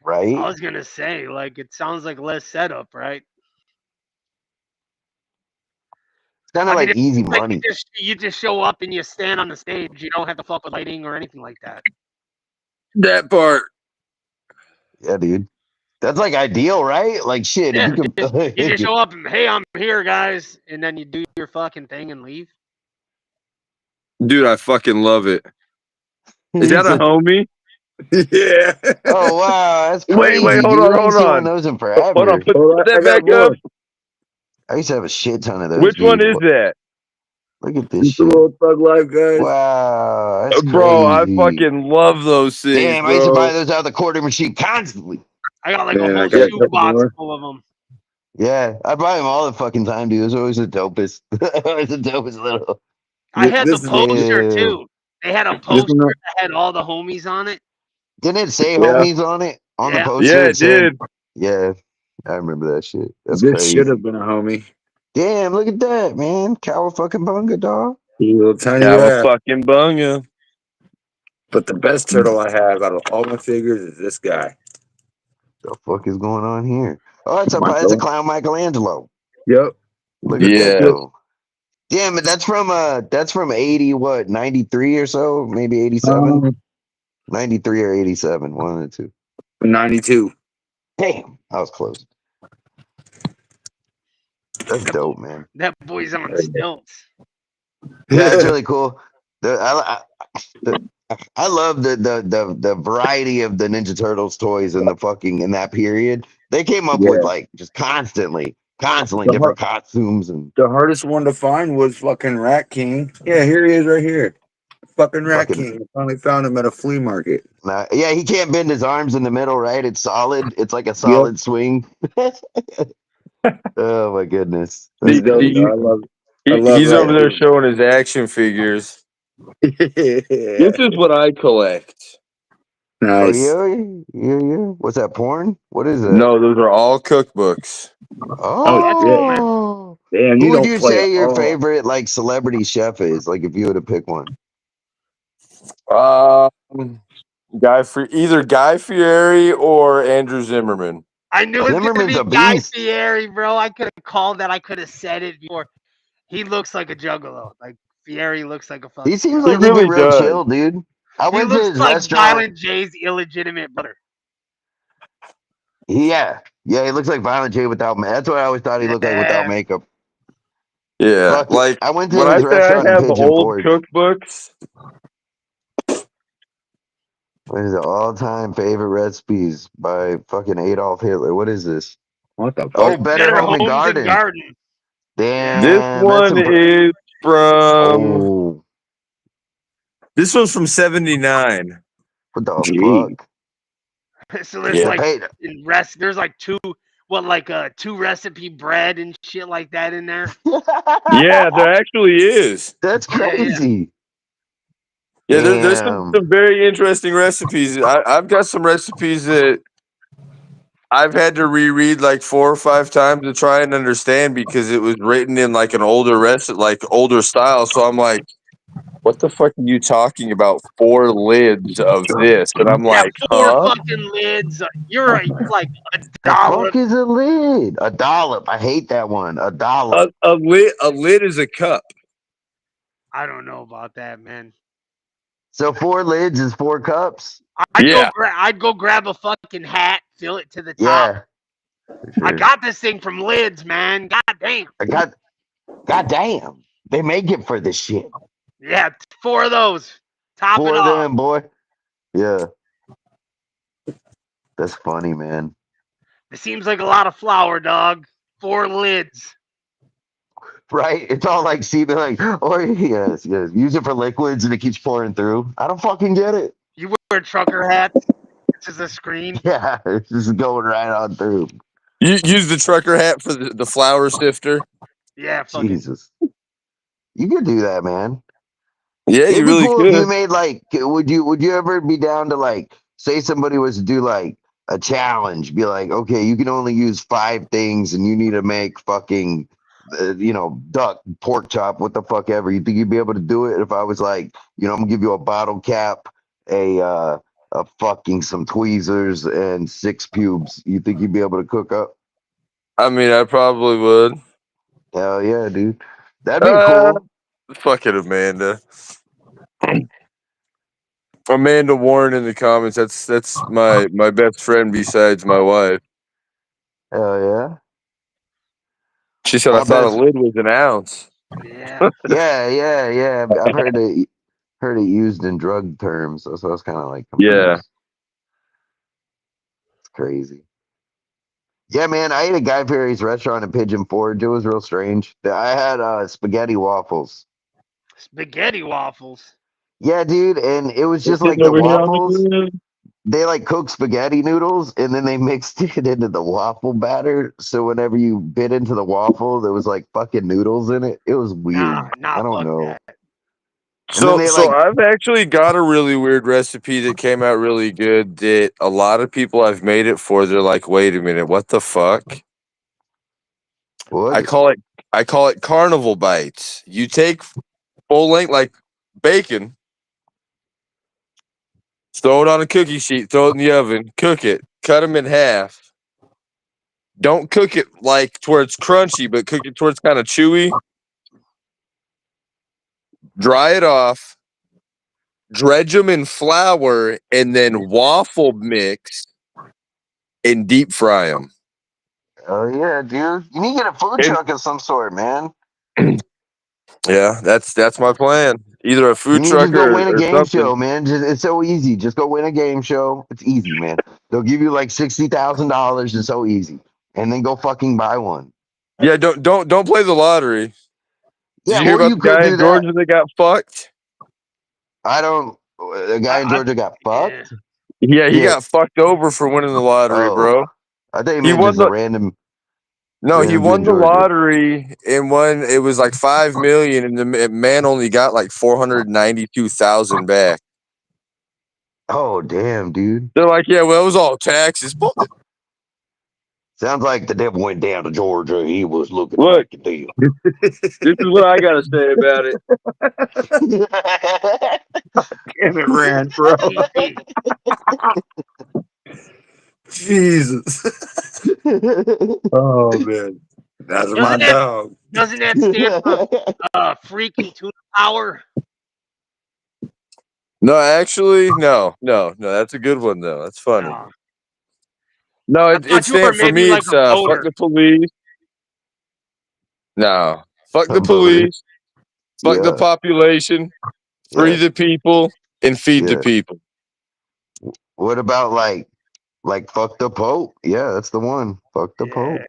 Right? I was gonna say, like, it sounds like less setup, right? It's kind I of mean, like it's easy like money. you just show up and you stand on the stage. You don't have to fuck with lighting or anything like that. That part. Yeah, dude. That's like ideal, right? Like shit. If Yeah, you you just could, show up and hey, I'm here, guys, and then you do your fucking thing and leave. Dude, I fucking love it. Is He that a said, homie? Yeah. "Oh wow, that's Wait, crazy, hold dude. on, I ain't hold seen one of on. those in Hold on, forever. put I that got back up. more. I used to have a shit ton of those, Which one dude. is that? Look at this Just a shit. little thug life, guys. Wow, that's Bro, I crazy. fucking love those things, Damn, I used to buy bro. those out of the quarter machine constantly. I got like a Man, I whole got a Yeah. couple shoebox more. full of them. Yeah, I buy them all the fucking time, dude. It was always the dopest. Always the dopest little. I had the This is the one. poster Damn. too. They had a This poster one. that had all the homies on it. Didn't it say Yeah. homies on it? On the Yeah. poster, Yeah, it it said, did. yeah, I remember that shit. That's This should crazy. have been a homie. Damn, look at that, man. Cow fucking bunga, dog. You little tiny Now a rat. fucking bunga. But the best turtle I have out of all my figures is this guy. The fuck is going on here? Oh, it's a Michael. clown Michelangelo. Yep. Look at that Yeah. though. Damn, but that's from 80, what, 93 or so? Maybe 87? 93 or 87, one of the two. 92. Damn, I was close. That's dope, man. That boy's on stilts. Yeah, it's really cool. The, I love the variety of the Ninja Turtles toys in that period. They came up with Yeah. like just constantly The, different costumes and the hardest one to find was fucking Rat King. Yeah, here he is right here. Fucking Rat fucking. King. I finally found him at a flea market. Yeah, he can't bend his arms in the middle, right? It's solid. It's like a Yep. solid swing. Oh my goodness, that's He's dope. crazy. I love He's Rat over there King. showing his action figures. Yeah. This is what I collect. Oh Nice. yeah. What's that? Porn? What is that? No, those are all cookbooks. Oh That's cool, shit. man. Oh, Damn, who you would don't you play at say your all. favorite like celebrity chef is? Like if you were to pick one. Either Guy Fieri or Andrew Zimmerman. I knew it was gonna Zimmerman's be a Guy beast. Fieri, bro. I could have called that. I could have said it before. He looks like a juggalo. Like Fieri looks like a fucking. He seems He like he'd be really real does. chill, dude. I He went to looks his like restaurant. Violent J's illegitimate brother. Yeah, he looks like Violent J without. That's what I always thought he looked like without Yeah. makeup. Yeah, Fuck it. like I went to when I his say I restaurant in have Pigeon old Forge. cookbooks, What is it? All-time favorite recipes by fucking Adolf Hitler. What is this? What the Oh, fuck? Better Home and Homes and Garden. Garden. this Damn, that's one is from. Oh, This one's from '79. what the Gee. fuck? So there's Yeah. like Hey, there's like two two recipe bread and shit like that in there. Yeah, there actually is. that's Yeah, yeah. crazy. Yeah, there's some, Damn. some very interesting recipes. I've got some recipes that I've had to reread like 4 or 5 times to try and understand because it was written in like an older older style. So I'm like, what the fuck are you talking about? 4 lids of this, and I'm Yeah, like, 4 huh? fucking lids. You're like a The dollop. fuck is a lid? A dollop. I hate that one. A dollop. A lid is a cup. I don't know about that, man. So 4 lids is 4 cups. Yeah. I'd go grab a fucking hat, fill it to the top. Yeah. For sure. I got this thing from Lids, man. God damn. God damn. They make it for this shit. Yeah, 4 of those. Top 4 it of off. them, boy. Yeah. That's funny, man. It seems like a lot of flour, dog. 4 lids. Right? It's all like seeping, like, oh yes. Use it for liquids and it keeps pouring through. I don't fucking get it. You wear trucker hats. This is a screen. Yeah, it's just going right on through. You use the trucker hat for the flour sifter. Yeah, fucking. Jesus. You could do that, man. Yeah, It'd you be really cool if you could. made like would you ever be down to like say somebody was to do like a challenge, be like, okay, you can only use 5 things and you need to make fucking duck, pork chop, what the fuck ever. You think you'd be able to do it if I was like, I'm gonna give you a bottle cap, a fucking some tweezers and 6 pubes? You think you'd be able to cook up? I mean, I probably would. Hell yeah, dude. That'd be cool. Fuck it, Amanda. Amanda Warren in the comments. That's my best friend besides my wife. Hell yeah. She said I My thought a best. lid was an ounce. Yeah. Yeah. I've heard it used in drug terms, so I was kind of like confused. Yeah. It's crazy. Yeah, man. I ate at Guy Fieri's restaurant in Pigeon Forge. It was real strange. I had spaghetti waffles. Spaghetti waffles. Yeah, dude, and it was just like Sitting the over here on the waffles. ground. They like cook spaghetti noodles and then they mixed it into the waffle batter. So whenever you bit into the waffle, there was like fucking noodles in it. It was weird. Nah, I don't fuck know. that. And then they So like, I've actually got a really weird recipe that came out really good that a lot of people I've made it for, they're like, wait a minute, what the fuck? what? I call it carnival bites. You take full length like bacon, throw it on a cookie sheet, throw it in the oven, cook it, cut them in half. Don't cook it like to where it's crunchy, but cook it to where it's kind of chewy. Dry it off, dredge them in flour, and then waffle mix and deep fry them. Oh yeah, dude. You need to get a food truck of some sort, man. Yeah, that's my plan. Either a You food need to truck just go win a or game something. show, man. It's so easy. Just go win a game show. It's easy, man. They'll give you like $60,000. It's so easy. And then go fucking buy one. Yeah, don't play the lottery. Did Yeah, you hear or about you the could guy do in that. Georgia that got fucked? I don't. The guy in Georgia got Yeah. fucked. Yeah, he Yeah. got fucked over for winning the lottery, Oh, bro. I thought you He meant won just a the random he dude won in the Georgia. lottery and won. It was like 5 million, and the man only got like 492,000 back. Oh, damn, dude. They're like, yeah, well, it was all taxes. Sounds like the devil went down to Georgia. He was looking Look, like a deal. this is what I gotta say about it. Damn it, Rand, bro. Easy. Jesus. Oh man, that's my Doesn't that dog. doesn't that stand for freaking tuna power? No, actually, no. That's a good one though. That's funny. Oh, No, I it thought you were stands for maybe me. like It's a fuck voter. the police. No, fuck A the voter. police. Fuck the Yeah, population. Free yeah, the people and feed the yeah. people. What about like fuck the Pope? Yeah, that's the one. Fuck the Yeah. Pope.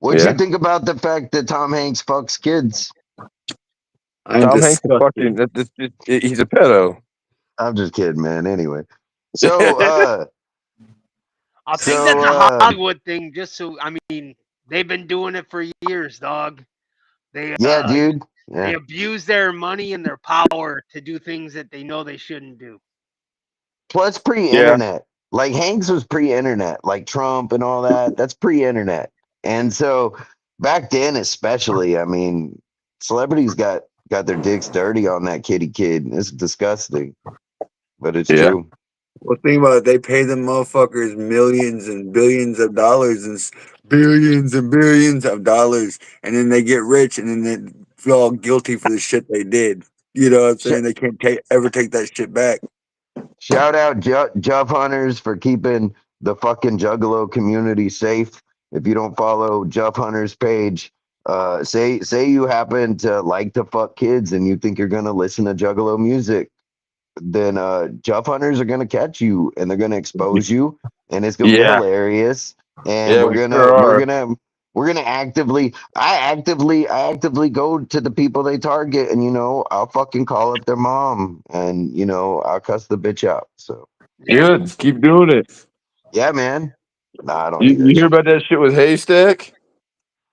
What'd Yeah. you think about the fact that Tom Hanks fucks kids? I'm Tom Hanks is disgusted. fucking. He's a pedo. I'm just kidding, man. Anyway, so I think So, that's a Hollywood thing. Just so I mean, they've been doing it for years, dog. They yeah, dude. they Yeah. abuse their money and their power to do things that they know they shouldn't do. Plus pre-internet. Like Hanks was pre-internet, like Trump and all that. That's pre-internet. And so back then, especially, I mean, celebrities got their dicks dirty on that kitty kid. It's disgusting, but it's Yeah. true. Well, think about it. They pay them motherfuckers millions and billions of dollars and billions and billions of dollars, and then they get rich, and then they feel all guilty for the shit they did. You know what I'm saying? They can't ever take that shit back. Shout out Juv Hunters for keeping the fucking Juggalo community safe. If you don't follow Juv Hunters page, say you happen to like to fuck kids and you think you're gonna listen to Juggalo music, then Juv Hunters are gonna catch you and they're gonna expose you, and it's gonna be Yeah. hilarious. And Yeah, we're we gonna sure we're are. gonna we're gonna actively I actively go to the people they target, and I'll fucking call up their mom, and I'll cuss the bitch out. So Good. Keep doing it. yeah, man. Nah, I don't You do that hear shit. about that shit with Haystack?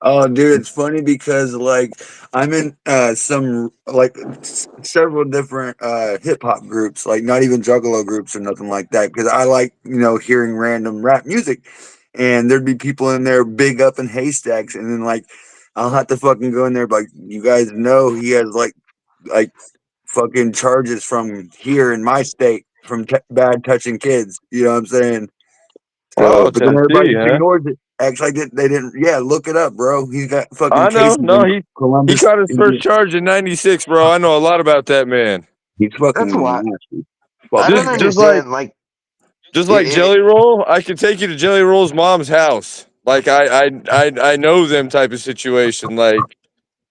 Oh, dude, it's funny because like I'm in some like several different hip hop groups, like not even Juggalo groups or nothing like that, because I like hearing random rap music, and there'd be people in there big up in haystacks, and then like I'll have to fucking go in there, like, you guys know he has like fucking charges from here in my state from bad touching kids. You know what I'm saying? So, Oh, but then everybody Tennessee, just huh? ignores it. Acts like they didn't. Yeah, look it up, bro. He's got fucking I know. cases No, in he Columbus. caught his first charge in '96, bro. I know a lot about that man. He's That's fucking why nasty. I Fucking don't Just nasty. like understand. Like, Jelly Roll, I could take you to Jelly Roll's mom's house. Like I know them type of situation. Like,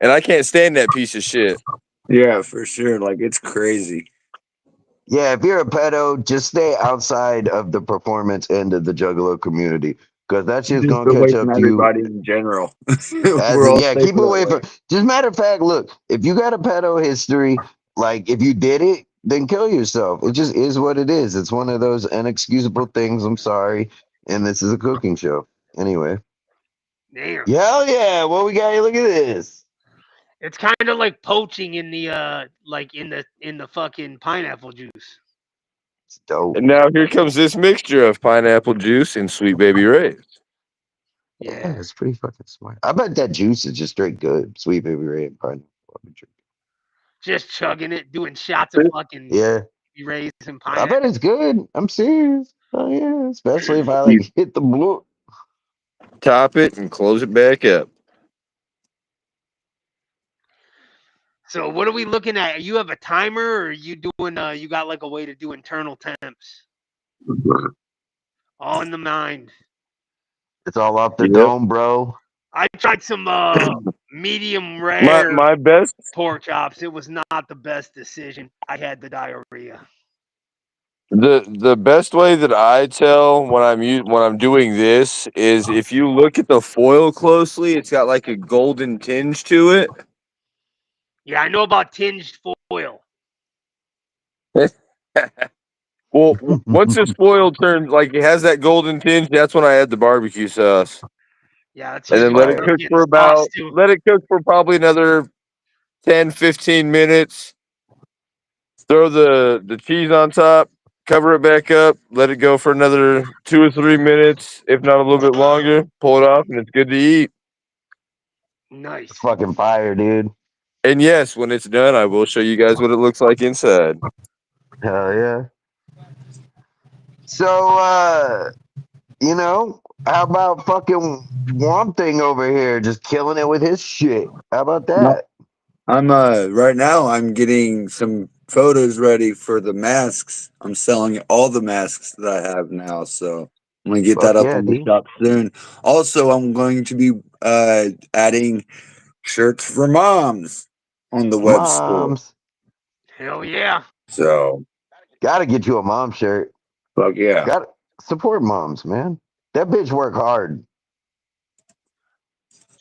and I can't stand that piece of shit. Yeah, for sure. Like, it's crazy. yeah, if you're a pedo, just stay outside of the performance end of the Juggalo community because that shit's Just gonna catch away from up to you. everybody in general. As We're in, all yeah, keep safer that away way. from. Just matter of fact, look, if you got a pedo history, like if you did it, then kill yourself. It just is what it is. It's one of those inexcusable things. I'm sorry, and this is a cooking show. Anyway, Damn. hell yeah, what we got here? Look at this. It's kind of like poaching in the like in the fucking pineapple juice. It's dope. And now here comes this mixture of pineapple juice and Sweet Baby Ray's. Yeah, Yeah. it's pretty fucking smart. I bet that juice is just straight good. Sweet baby Ray and pineapple. Just chugging it, doing shots of fucking Yeah, rays and I pineapple. bet it's good. I'm serious. Oh yeah, especially if I You- like hit the blue. Top it and close it back up. So what are we looking at? You have a timer, or are you doing? You got like a way to do internal temps? All in the mind. It's all off the Yep. dome, bro. I tried some medium My rare my best pork chops. It was not the best decision. I had the diarrhea. the best way that I tell when when I'm doing this is if you look at the foil closely, it's got like a golden tinge to it. Yeah, I know about tinged foil. Well, once this foil turns like it has that golden tinge, that's when I add the barbecue sauce, Yeah, that's and then usually let when it Fire. I'm cook getting for sauce too. let it cook for probably another 10, 15 minutes. Throw the cheese on top, cover it back up, let it go for another 2 or 3 minutes, if not a little bit longer. Pull it off, and it's good to eat. Nice. Fucking fire, dude. And yes, when it's done, I will show you guys what it looks like inside. Hell yeah. So how about fucking Swamp Thing over here just killing it with his shit? How about No, that? I'm right now. I'm getting some photos ready for the masks. I'm selling all the masks that I have now, so I'm gonna get that Fuck up yeah, on the dude. shop soon. Also, I'm going to be adding shirts for moms on the web store. Moms. Hell yeah. So Gotta get you a mom shirt. fuck yeah. Gotta support moms, man. That bitch work hard.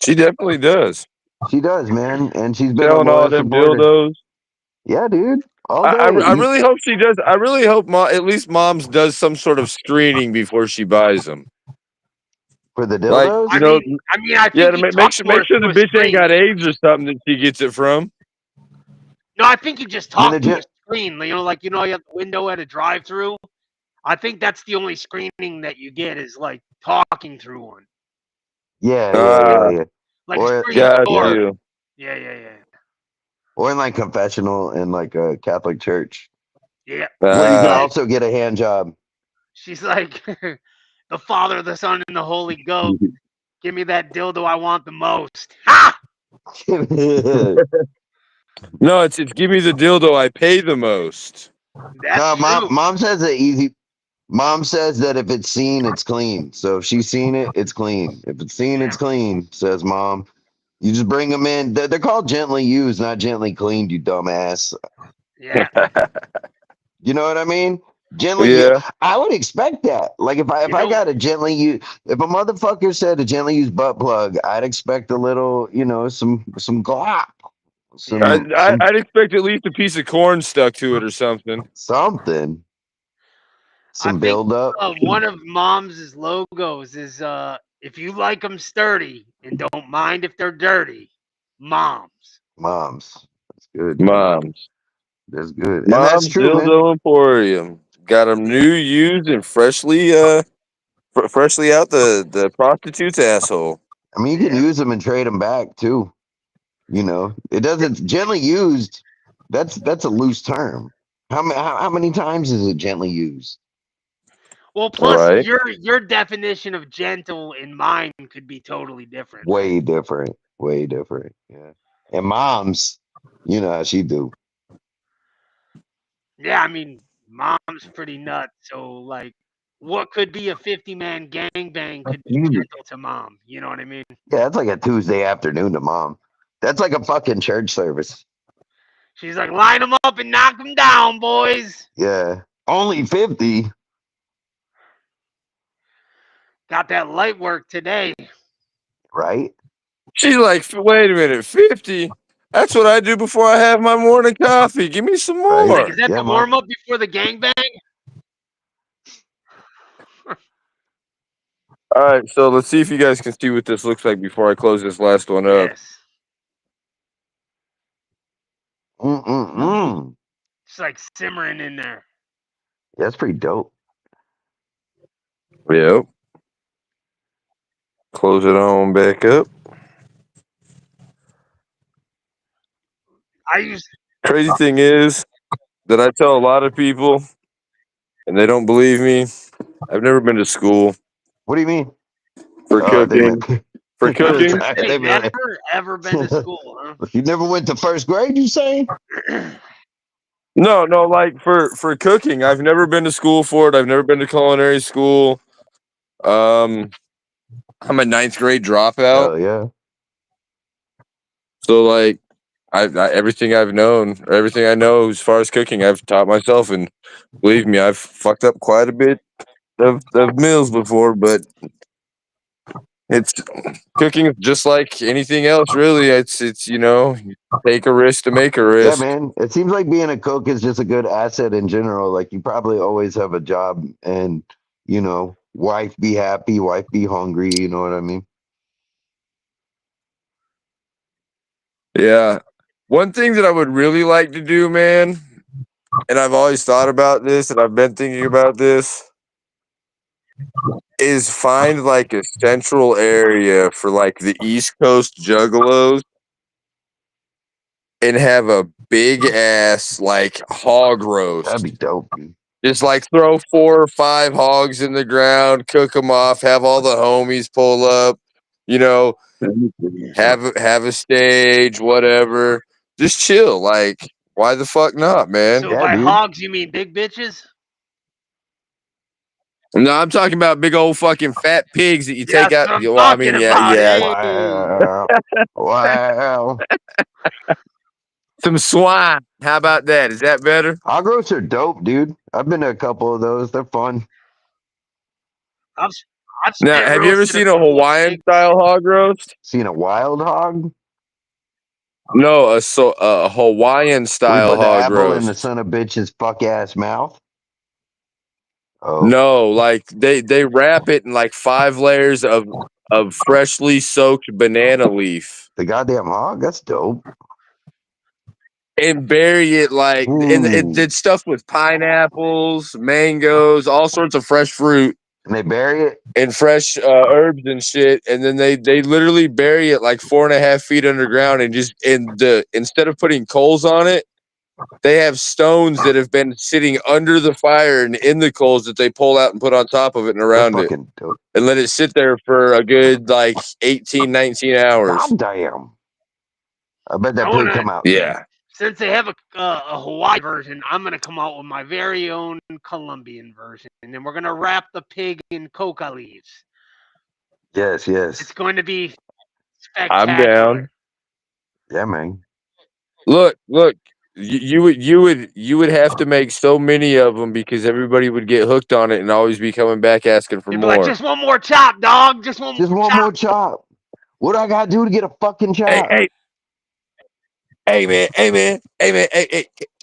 She definitely does. She does, man. And she's been a Selling all loyal them supporter. dildos. Yeah, dude. All I, day. I, I really hope she does. I really hope at least moms does some sort of screening before she buys them. For the Like, dildos? you know, I yeah, think to you make talk sure to her the through a bitch ain't screen. got AIDS or something that she gets it from. No, I think you just I mean, talk to a screen. You know, like you have the window at a drive-through. I think that's the only screening that you get is like talking through one, yeah. like a Or screen Got door. you. Yeah. or in like confessional in like a Catholic church. Yeah. Where you She's can like, also get a hand job. the Father, the Son, and the Holy Ghost. Give me that dildo I want the most. Ha! No, it's give me the dildo I pay the most. That's No, true. mom says that easy. Mom says that if it's seen, it's clean. So if she's seen it, it's clean. If it's seen, it's clean. Says mom. You just bring them in. They're called gently used, not gently cleaned. You dumbass. Yeah. You know what I mean? Gently. Yeah. I would expect that. Like if I You know, got a gently used, if a motherfucker said a gently used butt plug, I'd expect a little, some glop, some I'd expect at least a piece of corn stuck to it or something. something, I some think build up. one of Mom's logos is if you like them sturdy and don't mind if they're dirty, Moms. Moms. That's good, dude. Moms. That's good, and that's Mom's true, man. Dildo Emporium. Got them new, used, and freshly freshly out the prostitute's asshole. I mean, you can use them and trade them back too. You know, it doesn't gently used. That's a loose term. How many times is it gently used? Well, plus Right. your definition of gentle and mine could be totally different. Way different. Way different. Yeah. And mom's, you know how she do. Yeah, I mean, mom's pretty nuts. So like, what could be a 50-man gangbang could be gentle to mom. You know what I mean? Yeah, that's like a Tuesday afternoon to mom. That's like a fucking church service. She's like, line them up and knock them down, boys. Yeah. Only 50. Got that light work today. Right? She's like, wait a minute, 50? That's what I do before I have my morning coffee. Give me some Right. more. Like, is that Yeah, the Mom. warm up before the gangbang? All right, so let's see if you guys can see what this looks like before I close this last one up. Yes. Mm-mm-mm. It's like simmering in there. That's pretty dope. Yep. Close it on back up. Crazy thing is that I tell a lot of people, and they don't believe me. I've never been to school What do you mean? for cooking. For cooking? Hey, never ever been to school, huh? You never went to first grade, you say? No, like for cooking, I've never been to school for it. I've never been to culinary school. I'm a 9th grade dropout. Oh yeah. So like, I everything I've known, or everything I know as far as cooking, I've taught myself, and believe me, I've fucked up quite a bit of meals before. But it's cooking is just like anything else, really. It's you know, you take a risk to make a Yeah, risk. man. It seems like being a cook is just a good asset in general. Like you probably always have a job and you know, wife be happy, wife be hungry, you know what I mean? Yeah. One thing that I would really like to do, man, and I've always thought about this, and I've been thinking about this, is find like a central area for like the East Coast juggalos and have a big ass like hog roast. That'd be dope, dude. Just like throw 4 or 5 hogs in the ground, cook them off, have all the homies pull up, you know, have a stage, whatever. Just chill. Like, why the fuck not, man? So Yeah, by dude. hogs, you mean big bitches? No, I'm talking about big old fucking fat pigs that you take That's out. what I'm Well, I mean, talking yeah, about, yeah. eh? Wow. Some swine. How about that? Is that better? Hog roasts are dope, dude. I've been to a couple of those. They're fun. I've Now, spit have you ever roasted a seen a couple of Hawaiian pigs. style hog roast? Seen a wild hog? No, a Hawaiian We style put the hog apple in the roast. son of bitch's fuck ass mouth. Oh, No, like they wrap it in like 5 layers of freshly soaked banana leaf the goddamn hog? That's dope. and bury it like, and Ooh. it's stuffed with pineapples, mangoes, all sorts of fresh fruit And they bury it? and fresh herbs and shit, and then they literally bury it like 4.5 feet underground, and just instead of putting coals on it, they have stones that have been sitting under the fire and in the coals that they pull out and put on top of it and They're around it, fucking dope. and let it sit there for a good like 18, 19 hours. God damn. I bet that pig come out. Yeah. Since they have a Hawaii version, I'm gonna come out with my very own Colombian version, and then we're gonna wrap the pig in coca leaves. Yes, It's yes. going to be I'm spectacular. down. Yeah, man. Look, you would have to make so many of them because everybody would get hooked on it and always be coming back asking for You'd be more. like, just one more chop, dog. Just one Just more one chop. more chop. What do I gotta do to get a fucking chop? Hey man, can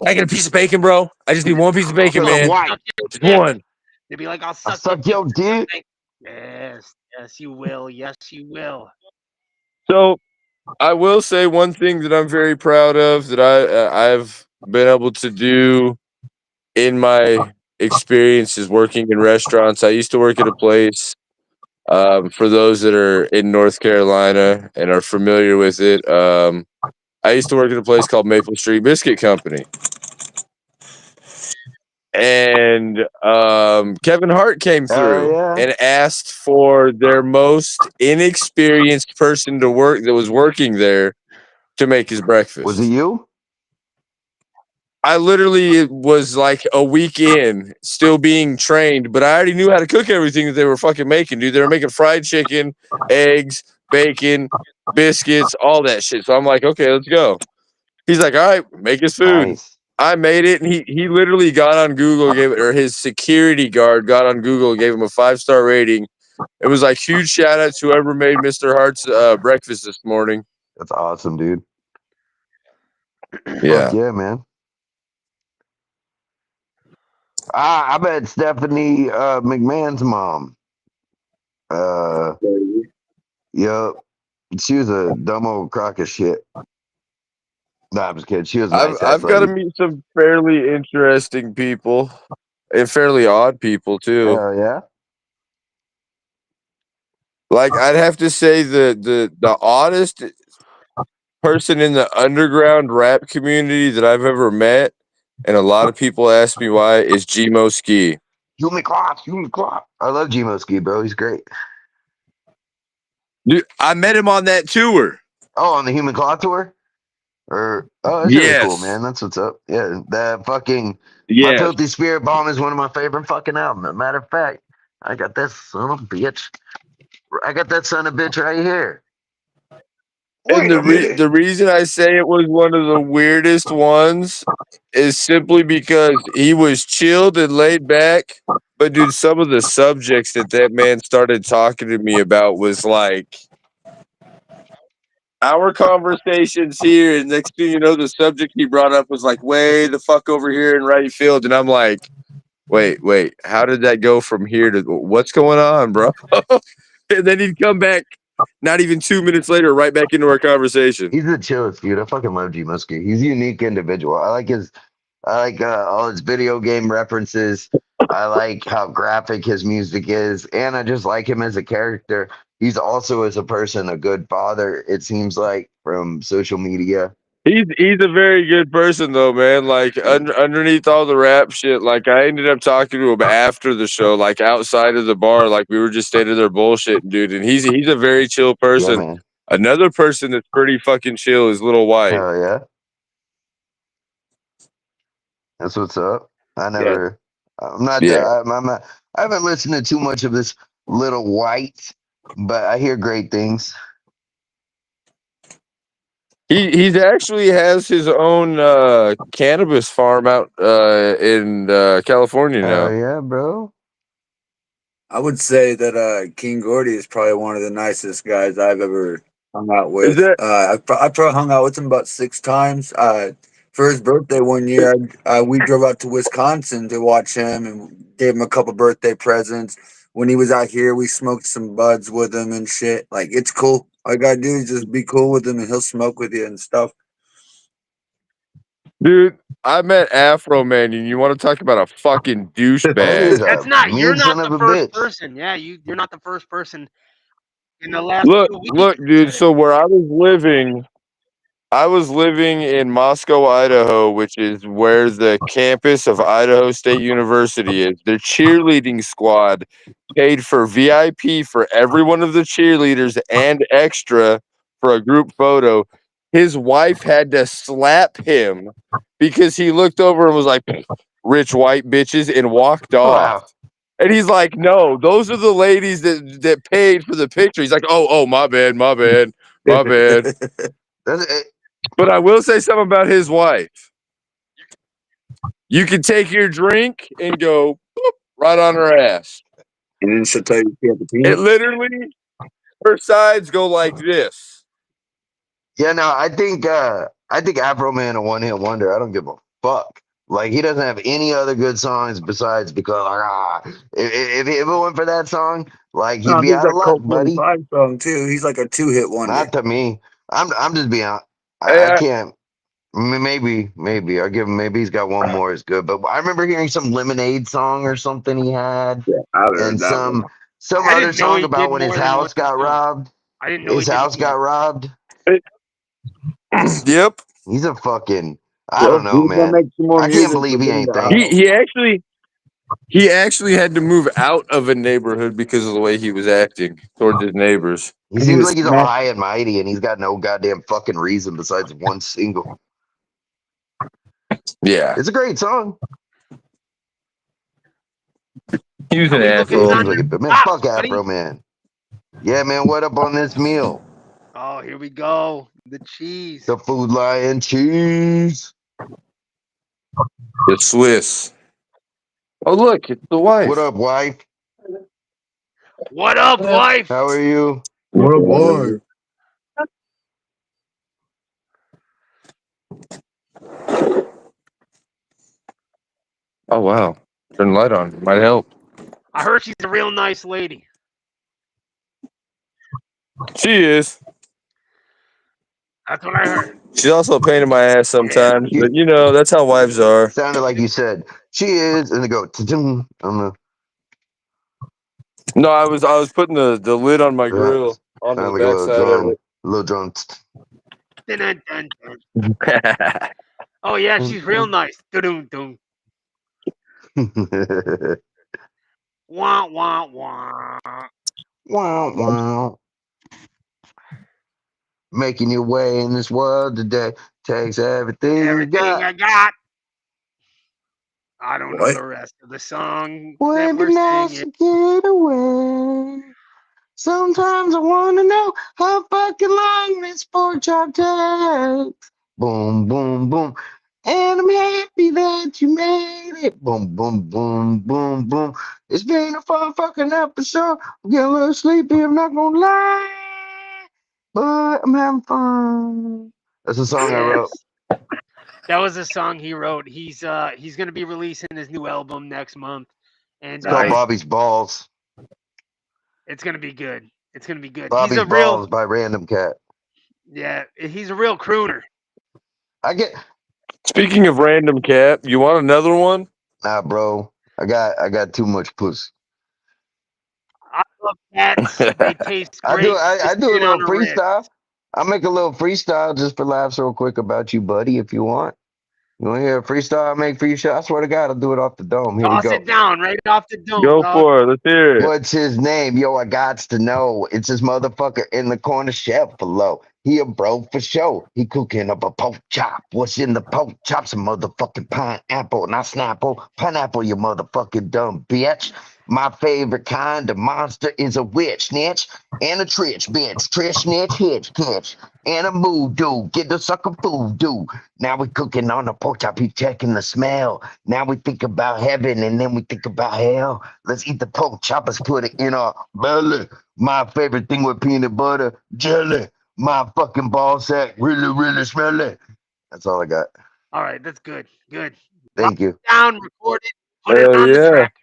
I get a piece of bacon, bro? I just need one piece of bacon, Because I'm man. white. Just one. They'd be like, I'll I suck, suck your dick. Yes, you will. Yes, you will. So I will say one thing that I'm very proud of that I've been able to do in my experiences working in restaurants. I used to work at a place For those that are in North Carolina and are familiar with it, I used to work at a place called Maple Street Biscuit Company. And Kevin Hart came through and asked for their most inexperienced person to work that was working there to make his breakfast. Was it you? I literally was like a week in, still being trained, but I already knew how to cook everything that they were fucking making, dude. They were making fried chicken, eggs, bacon, biscuits, all that shit. So I'm like, okay, let's go. He's like, all right, make his food. Nice. I made it, and he literally got on Google, or his security guard got on Google, gave him a 5-star rating. It was like huge shout out to whoever made Mr. Hart's breakfast this morning. That's awesome, dude. Yeah. Fuck yeah, man. I bet Stephanie McMahon's mom. Yep. She was a dumb old crock of shit. No, I'm just kidding. She was a nice I've got to meet some fairly interesting people and fairly odd people too. Hell yeah. Like I'd have to say the oddest person in the underground rap community that I've ever met, and a lot of people ask me why, is G-Mo Ski. Human Clock. I love G-Mo Ski, bro. He's great. Dude, I met him on that tour. Oh, on the Human Claw tour? That's really cool, man. That's what's up. Yeah, that fucking My Filthy Spirit Bomb is one of my favorite fucking albums. Matter of fact, I got that son of a bitch. I got that son of a bitch right here. And the reason I say it was one of the weirdest ones is simply because he was chilled and laid back. But dude, some of the subjects that man started talking to me about was like our conversations here, and next thing you know, the subject he brought up was like way the fuck over here in right field, and I'm like, wait, how did that go from here to what's going on, bro? And then he'd come back, not even 2 minutes later, right back into our conversation. He's the chillest dude. I fucking love G Muskie. He's a unique individual. I like all his video game references. I like how graphic his music is, and I just like him as a character. He's also, as a person, a good father, it seems like, from social media. He's a very good person though, man. Like underneath all the rap shit, like I ended up talking to him after the show, like outside of the bar, like we were just standing there bullshitting, dude. And he's a very chill person. Yeah, man. Another person that's pretty fucking chill is Little White. Hell yeah. That's what's up. I'm not. I haven't listened to too much of this Little White, but I hear great things. He actually has his own cannabis farm out in California now. Oh yeah, bro. I would say that King Gordy is probably one of the nicest guys I've ever hung out with. I probably hung out with him about 6 times. For his birthday one year, we drove out to Wisconsin to watch him and gave him a couple birthday presents. When he was out here, we smoked some buds with him and shit. Like, it's cool. All you gotta do is just be cool with him and he'll smoke with you and stuff. Dude, I met Afro Man, and you want to talk about a fucking douchebag? That's not. You're not the first person. Yeah, you're not the first person in the last. Look, dude. So where I was living in Moscow, Idaho, which is where the campus of Idaho State University is. Their cheerleading squad paid for VIP for every one of the cheerleaders and extra for a group photo. His wife had to slap him because he looked over and was like, "Rich white bitches," and walked off. Wow. And he's like, "No, those are the ladies that paid for the picture." He's like, "Oh, my bad. But I will say something about his wife. You can take your drink and go boop, right on her ass. And then she'll tell you she has a penis. It literally, her sides go like this. Yeah, no, I think Afro Man a one-hit wonder. I don't give a fuck. Like, he doesn't have any other good songs besides because if it went for that song, like, he'd be out of luck, buddy. Song too. He's like a 2-hit wonder. Not to me. I'm just being honest. I can't. Maybe I'll give him. Maybe he's got one more is good. But I remember hearing some Lemonade song or something he had, and some I other didn't know song he about did when his more than one house got song. robbed. I didn't know His he did house got more. robbed. Yep. He's a fucking. I Yep. don't know, He's gonna man. make some more I music. can't believe he ain't He famous. he actually had to move out of a neighborhood because of the way he was acting towards his neighbors. He He seems was like he's all high and mighty, and he's got no goddamn fucking reason besides one single. yeah. It's a great song. He was an How we looking, Yeah, it asshole. seems Thunder? like it. Man, Ah, fuck buddy. Afro Man. Yeah, man. What up on this meal? Oh, here we go. The cheese. The Food Lion cheese. The Swiss. Oh look, it's the wife. What up, wife? What up, wife? How are you? What a boy. Oh wow. Turn the light on. Might help. I heard she's a real nice lady. She is. That's what I heard. She's also a pain in my ass sometimes, Yeah. but you know, that's how wives are. Sounded like you said she is, and they go. Ta-dum. I don't know. No, I was putting the lid on my Yeah. grill onto Sound the like a little backside of drone. A little drone. Dun, dun, dun, dun. it. Oh yeah, she's real nice. Dun, dun. Wah wah wah. Wow, wow. Making your way in this world today takes everything you Everything got. I got. I don't know What? the rest of the song that Wouldn't we're be nice singing. to get away. Sometimes I want to know how fucking long this pork chop takes. Boom, boom, boom. And I'm happy that you made it. Boom, boom, boom, boom, boom. It's been a fun fucking episode. I'm getting a little sleepy, I'm not gonna lie. But I'm having fun. That's a song I wrote. Yes. That was a song he wrote. He's gonna be releasing his new album next month, and It's called Nice. Bobby's Balls. it's gonna be good. It's gonna be good. Bobby's He's a real, Balls by Random Cat. yeah, he's a real crooner. I get Speaking of random cat, you want another one? nah, bro. I got too much pussy. I love cats. They taste I great. do I Just do a sit little on a rib. freestyle. I'll make a little freestyle just for laughs real quick about you, buddy, if you want. You want to hear a freestyle I make for you? I swear to God, I'll do it off the dome. Here we Toss go. it down right off the dome, Go dog. for it. Let's hear it. What's his name? Yo, I gots to know. It's this motherfucker in the corner, Chefalo. He a bro for sure. He cooking up a pork chop. What's in the pork chop? Some motherfucking pineapple, not snapple. Pineapple, you motherfucking dumb bitch. My favorite kind of monster is a witch snitch and a trish bitch. Trish snitch, hitch catch. And a voodoo. Get the sucker voodoo. Now we cooking on the pork chop. He checking the smell. Now we think about heaven and then we think about hell. Let's eat the pork choppers, put it in our belly. My favorite thing with peanut butter, jelly. My fucking ball sack, really, really smelly. That's all I got. All right, that's good. Good. Thank you. Down, record it, put it Hell on the yeah. track.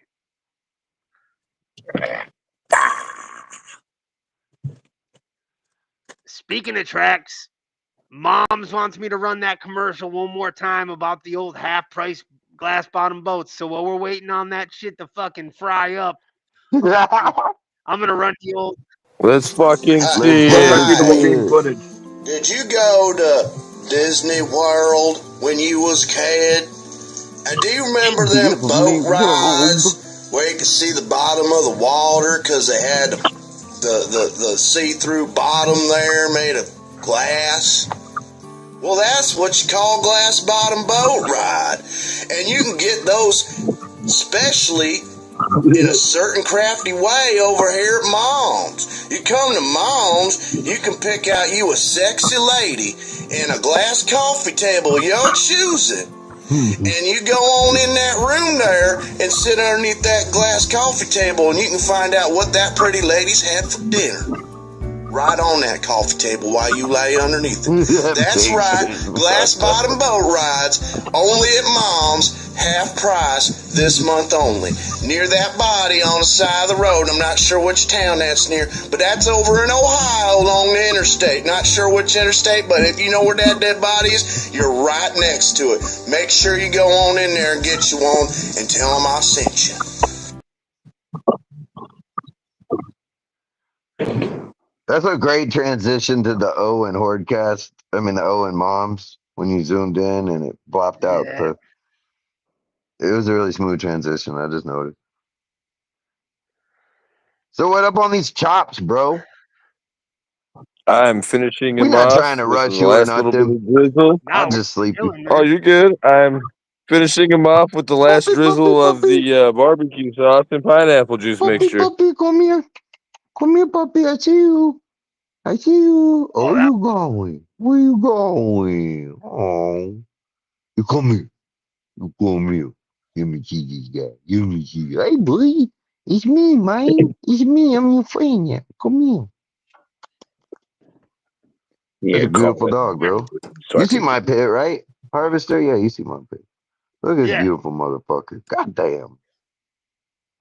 Speaking of tracks, Moms wants me to run that commercial one more time about the old half price glass bottom boats. So while we're waiting on that shit to fucking fry up, I'm gonna run the old. Let's fucking Let's see fucking it. see it. footage. Did you go to Disney World when you was a kid? And do you remember them boat rides where you could see the bottom of the water because they had the see-through bottom there made of glass? Well, that's what you call glass bottom boat ride. And you can get those specially in a certain crafty way over here at Mom's. You come to Mom's, you can pick out you a sexy lady and a glass coffee table of your choosing. And you go on in that room there and sit underneath that glass coffee table and you can find out what that pretty lady's had for dinner. Right on that coffee table while you lay underneath it. That's right, glass bottom boat rides only at Mom's, half price this month only. Near that body on the side of the road. I'm not sure which town that's near, but that's over in Ohio along the interstate. Not sure which interstate, but if you know where that dead body is, you're right next to it. Make sure you go on in there and get you one and tell them I sent you. That's a great transition to the O and Hordecast. I mean, the O and Moms when you zoomed in and it blopped out Yeah. the. It was a really smooth transition. I just noticed. So what up on these chops, bro? I'm finishing We're them not trying off to with the rush you or last little bit nothing. of drizzle. Now I'll we're just sleep. chilling, Oh, man. you're good. I'm finishing them off with the last Puppy, drizzle puppy, of puppy. the barbecue sauce and pineapple juice Puppy, mixture. puppy, come here. Come here, puppy. I see you. I see you. Oh, Oh, where you going? Where you going? Oh, you come here. You come here. Give me Kiki's guy. Give me Kiki. Hey, boy. It's me, man. It's me. I'm your friend. Yeah. Come here. That's Yeah, a beautiful call it. dog, bro. So You I see can. my pet, right? Harvester? Yeah, you see my pet. Look at this yeah. beautiful motherfucker. God damn.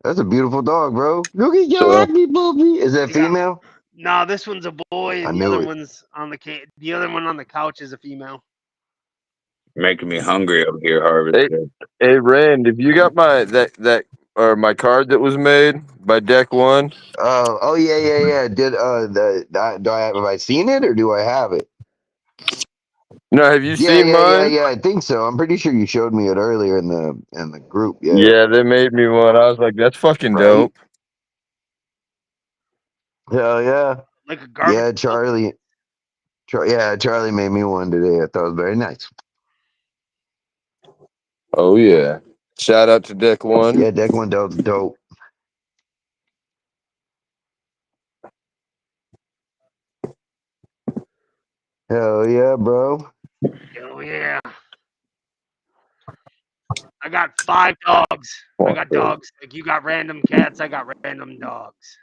That's a beautiful dog, bro. Look at your So happy puppy. Is that You got- female? No, this one's a boy, I and the knew other it. one's on the other one on the couch is a female. Making me hungry over here, Hey, Harvester. hey, Rand, if you got that or my card that was made by Deck One. Oh yeah. Did have I seen it or do I have it? No, have you Yeah, seen mine? I think so. I'm pretty sure you showed me it earlier in the group. Yeah, Yeah, they made me one. I was like, that's fucking right. dope. Hell yeah, Like a garbage. yeah. Charlie made me one today. I thought it was very nice. Oh yeah. Shout out to Deck One. Yeah, Deck One Dope's dope. Hell yeah, bro. Oh yeah. I got 5 dogs. I got dogs. Like you got random cats, I got random dogs.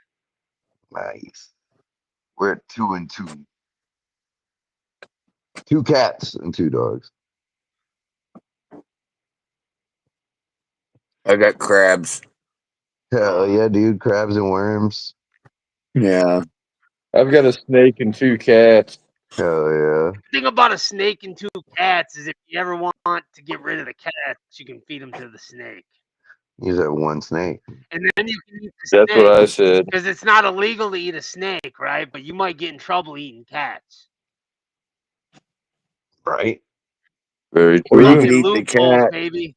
Nice. We're at 2 and 2. 2 cats and 2 dogs. I got crabs. Hell yeah, dude. Crabs and worms. Yeah. I've got a snake and 2 cats. Hell yeah. The thing about a snake and 2 cats is if you ever want to get rid of the cats, you can feed them to the snake. You just have 1 snake. And then you can eat the That's what snake I said. because it's not illegal to eat a snake, right? But you might get in trouble eating cats. Right? Very Or you true. could Fucking eat the loopholes, cat. baby.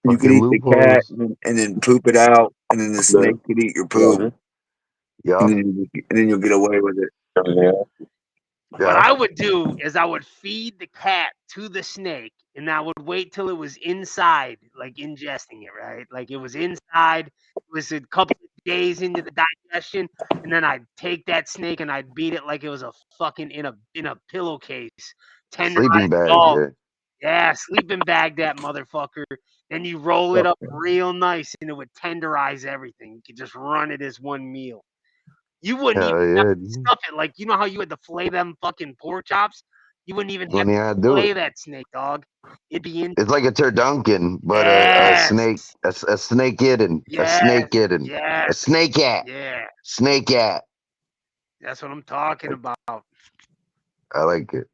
You could Fucking eat the cat loopholes. and then poop it out, and then the snake could eat your poop, Yeah. and then you'll get away with it. Yeah. What Yeah. I would do is I would feed the cat to the snake, and I would wait till it was inside, like ingesting it, right? Like it was inside. It was a couple of days into the digestion, and then I'd take that snake and I'd beat it like it was a fucking in a pillowcase, Sleeping tenderized bag. dog. Yeah. Yeah, sleeping bag that motherfucker. Then you roll it up real nice, and it would tenderize everything. You could just run it as one meal. You wouldn't Hell even have yeah, to dude. stuff it. Like, you know how you had to fillet them fucking pork chops? You wouldn't even have When you to gotta do fillet it. that snake, dog. It'd be in. It's like a turduncan, but a Yes. snake, a snake hidden, a Yes. snake hidden, a Yes. snake cat, Yeah. snake cat. That's what I'm talking about. I like it.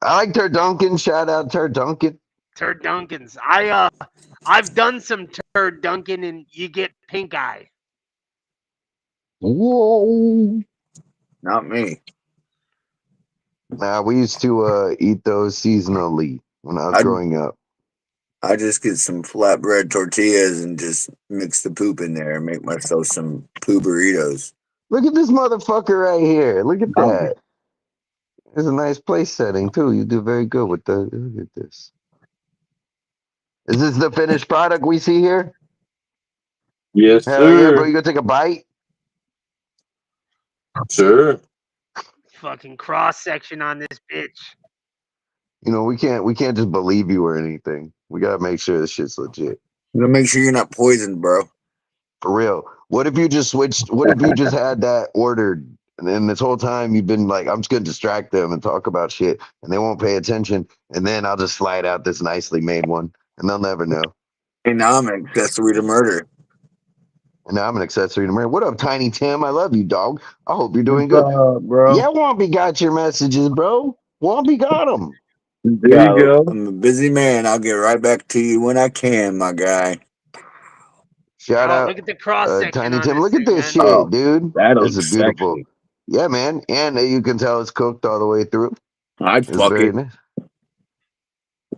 I like turduncan. Shout out turduncan. Turdunkins. I've done some turdunkin and you get pink eye. Whoa. Not me. Nah, we used to eat those seasonally when I was I growing up. I just get some flatbread tortillas and just mix the poop in there and make myself some poop burritos. Look at this motherfucker right here. Look at Um, that. It's a nice place setting too. You do very good with the. Look at this. Is this the finished product we see here? Yes, Hell yeah, bro! sir. You gonna take a bite? Sure. Fucking cross section on this bitch. You know we can't just believe you or anything. We gotta make sure this shit's legit. You gotta make sure you're not poisoned, bro. For real. What if you just switched? What if you just had that ordered, and then this whole time you've been like, I'm just gonna distract them and talk about shit, and they won't pay attention, and then I'll just slide out this nicely made one, and they'll never know. And now I'm an accessory to murder. And now I'm an accessory to marry. What up, Tiny Tim? I love you, dog. I hope you're doing What's good. up, bro? Yeah, Wompy got your messages, bro. Wompy got them. There Yeah, you go. I'm a busy man. I'll get right back to you when I can, my guy. Shout Oh, out, look at the cross section Tiny on Tim. this Look at thing, this man. shit, dude. That This is looks beautiful. sexy. Yeah, man, and you can tell it's cooked all the way through. I'd It's fuck very it. nice.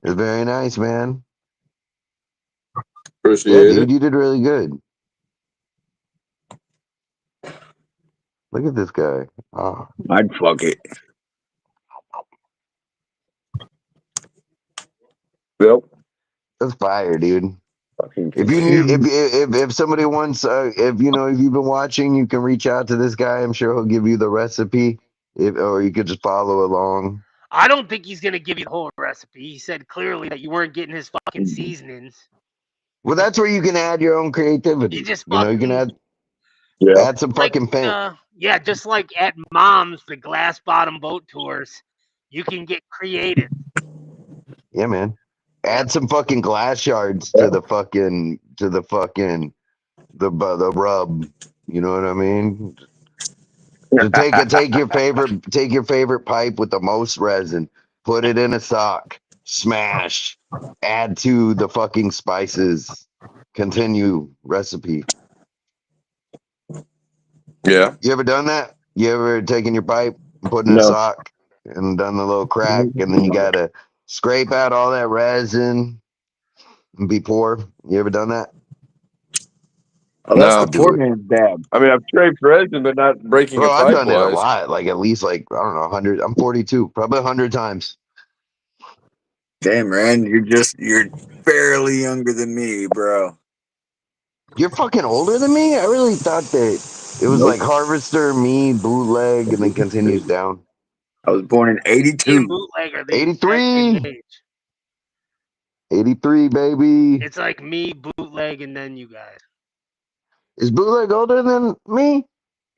It's very nice, man. Yeah, Appreciate dude, it. you did really good. Look at this guy. Oh, I'd fuck it. Yep. that's fire, dude. Fucking If you need, confused. if somebody wants, if you know, if you've been watching, you can reach out to this guy. I'm sure he'll give you the recipe, or you could just follow along. I don't think he's gonna give you the whole recipe. He said clearly that you weren't getting his fucking seasonings. Well, that's where you can add your own He creativity. just You know, you can fucking Yeah. add some like fucking paint. yeah, just like at Mom's the glass bottom boat tours, you can get creative. Yeah, man. Yeah. Add some fucking glass shards Yeah. to the rub. You know what I mean? Just take your favorite pipe with the most resin, put it in a sock, smash, add to the fucking spices, continue recipe. Yeah. You ever done that? You ever taken your pipe and put it in a No. sock and done the little crack, and then you gotta scrape out all that resin and be poor? You ever done that? Oh, that's No. the I'll do poor it. man's dad. I mean, I've scraped resin, but not breaking a Bro, I've pipe done it a wise. lot, like at least like I don't know, 100. I'm 42, probably 100 times. Damn, man, you're barely younger than me, bro. You're fucking older than me. I really thought that it was Nope. like Harvester, me, bootleg, and then continues down. I was born in Me and 82. Bootleg are the exact same 83, age. 83, baby. It's like me, Bootleg, and then you guys. Is bootleg older than me?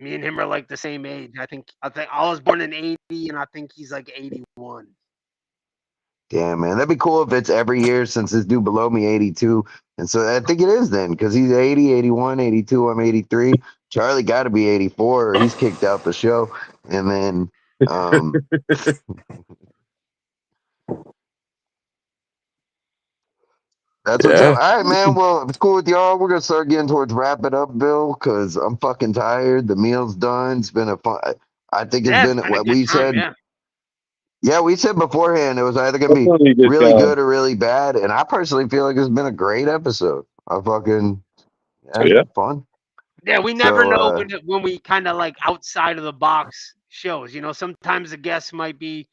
Me and him are like the same age. I think I was born in 80 and I think he's like 81. Damn, man, that'd be cool if it's every year since this dude below me 82. And so I think it is then because he's 80, 81, 82. I'm 83. Charlie got to be 84 or he's kicked out the show. And then, um, that's what's up. Yeah. All right, man. Well, if it's cool with y'all, we're gonna start getting towards wrap it up, Bill, because I'm fucking tired. The meal's done. It's been a fun. I think it's Yeah, it's been been a what good we time, said. yeah. Yeah, we said beforehand it was either gonna be Definitely a good really time. good or really bad, and I personally feel like it's been a great episode. I fucking yeah, it's Yeah. been fun. Yeah, we never So know when we kind of like outside of the box shows. You know, sometimes the guests might be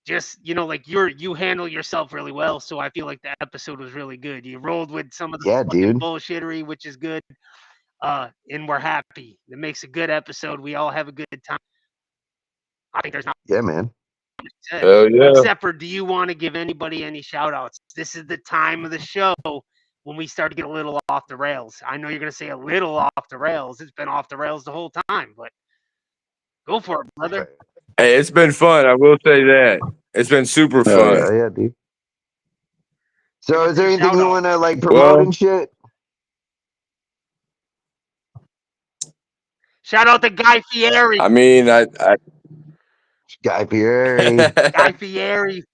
just, you know, like you handle yourself really well. So I feel like the episode was really good. You rolled with some of the yeah, fucking dude. bullshittery, which is good. And we're happy. It makes a good episode. We all have a good time. I think there's not Yeah, man. much to say. Hell yeah. Except for, do you want to give anybody any shout outs? This is the time of the show when we start to get a little off the rails. I know you're going to say a little off the rails. It's been off the rails the whole time, but go for it, brother. Hey, it's been fun. I will say that. It's been super Oh yeah. fun. Hell yeah, dude. Give So us is there some anything shout you outs. want to like promote Well, and shit? Shout out to Guy Fieri. I mean, Guy Fieri. Guy Fieri.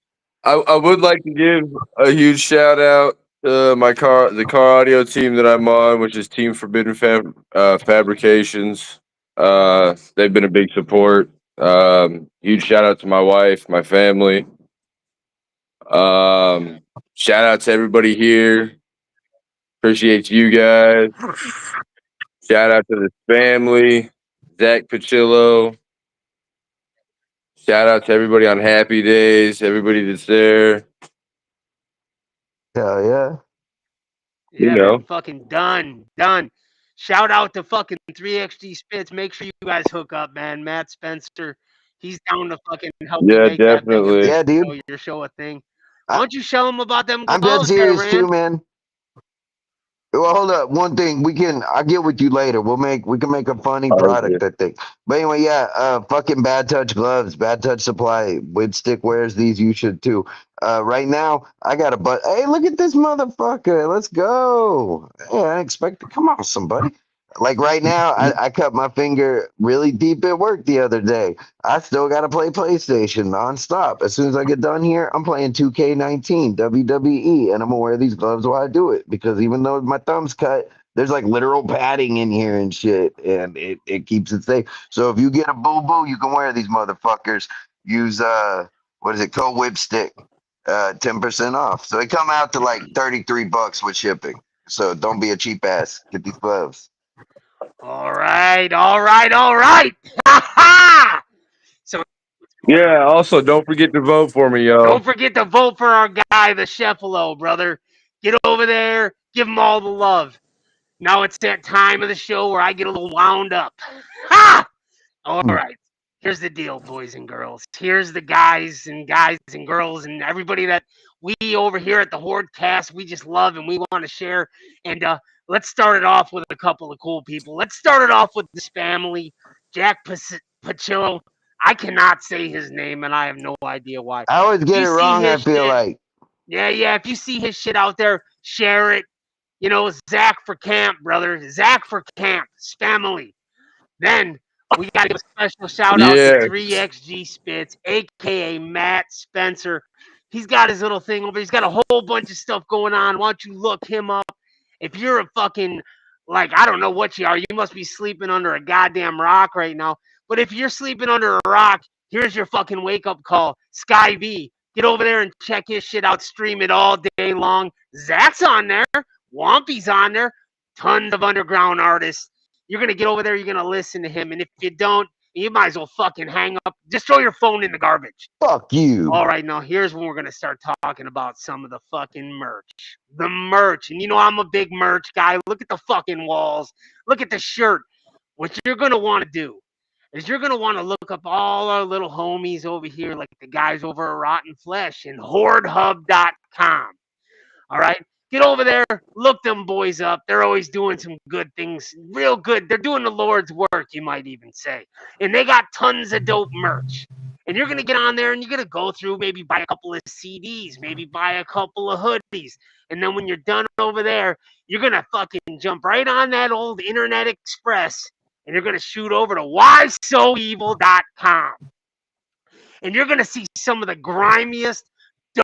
I would like to give a huge shout out to the car audio team that I'm on, which is Team Forbidden Fabrications. They've been a big support. Huge shout out to my wife, my family. Shout out to everybody here. Appreciate you guys. Shout out to this family, Zach Pacillo. Shout out to everybody on Happy Days, everybody that's there. Hell yeah. You Yeah, know. man. Fucking done. Done. Shout out to fucking 3XG Spits. Make sure you guys hook up, man. Matt Spencer. He's down to fucking help you Yeah, make that thing a definitely. Yeah, dude. your show a thing. Why I, don't you show them about them I'm dead gloves there, serious too, Rand? man. Well, hold up. One thing I'll get with you later. We can make a funny Okay. product, I think. But anyway, yeah, fucking Bad Touch gloves, Bad Touch Supply. Widstick wears these, you should too. Right now, I got hey, look at this motherfucker. Let's go. Yeah, I expect come on, somebody. Like right now, I cut my finger really deep at work the other day. I still got to play PlayStation nonstop. As soon as I get done here, I'm playing 2K19 WWE, and I'm gonna wear these gloves while I do it because even though my thumb's cut, There's like literal padding in here and shit, and it keeps it safe. So if you get a boo boo, you can wear these motherfuckers. Use what is it? Code Whipstick, 10% off. So they come out to like $33 with shipping. So don't be a cheap ass. Get these gloves. All right. So Yeah. Also, don't forget to vote for me, yo. don't forget to vote for our guy, the Chefalo, brother. Get over there, give him all the love. Now it's that time of the show where I get a little wound up. Ha! All right. Here's the deal, boys and girls. Here's the guys and girls and everybody that we over here at the Hordecast, we just love and we want to share. And let's start it off with a couple of cool people. Let's start it off with this family. Jack Pacillo. I cannot say his name, and I have no idea why. I always get You it see wrong, I his feel shit. like. Yeah. If you see his shit out there, share it. You know, Zach for camp, brother. Zach for camp. Family. Then we got to give a special shout out to Yeah. 3XG Spitz, aka Matt Spencer. He's got his little thing over. He's got a whole bunch of stuff going on. Why don't you look him up? If you're a fucking, like, I don't know what you are. You must be sleeping under a goddamn rock right now. But if you're sleeping under a rock, here's your fucking wake up call. Sky B. Get over there and check his shit out. Stream it all day long. Zach's on there. Wompy's on there. Tons of underground artists. You're going to get over there. You're going to listen to him. And if you don't, you might as well fucking hang up. Just throw your phone in the garbage. Fuck you. All right, now here's when we're going to start talking about some of the fucking merch. The merch. And you know I'm a big merch guy. Look at the fucking walls. Look at the shirt. What you're going to want to do is you're going to want to look up all our little homies over here, like the guys over at Rotten Flesh and HordeHub.com. All right? Get over there, look them boys up. They're always doing some good things, real good. They're doing the Lord's work, you might even say. And they got tons of dope merch. And you're going to get on there and you're going to go through, maybe buy a couple of CDs, maybe buy a couple of hoodies. And then when you're done over there, you're going to fucking jump right on that old Internet Express and you're going to shoot over to whysoevil.com. And you're going to see some of the grimiest,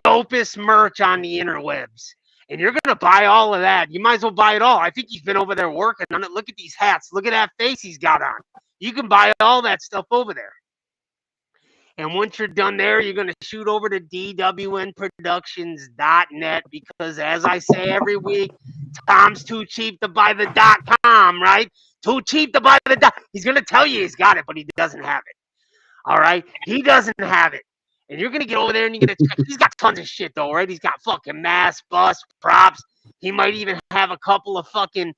dopest merch on the interwebs. And you're going to buy all of that. You might as well buy it all. I think he's been over there working on it. Look at these hats. Look at that face he's got on. You can buy all that stuff over there. And once you're done there, you're going to shoot over to dwnproductions.net because, as I say every week, Tom's too cheap to buy the .com, right? Too cheap to buy the . He's going to tell you he's got it, but he doesn't have it. All right? He doesn't have it. And you're going to get over there and you're going to check. He's got tons of shit, though, right? He's got fucking masks, bus, props. He might even have a couple of fucking,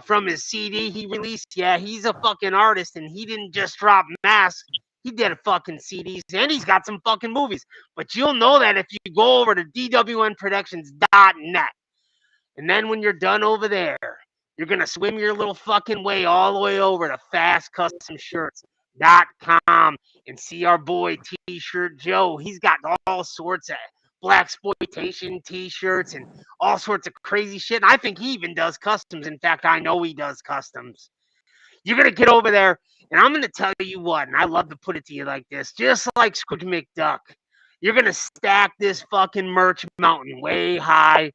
from his CD he released. Yeah, he's a fucking artist, and he didn't just drop masks. He did fucking CDs, and he's got some fucking movies. But you'll know that if you go over to dwnproductions.net. And then when you're done over there, you're going to swim your little fucking way all the way over to fastcustomshirts.com and see our boy T-Shirt Joe. He's got all sorts of blaxploitation T-shirts and all sorts of crazy shit. And I think he even does customs. In fact, I know he does customs. You're going to get over there, and I'm going to tell you what, and I love to put it to you like this, just like Scrooge McDuck, you're going to stack this fucking merch mountain way high,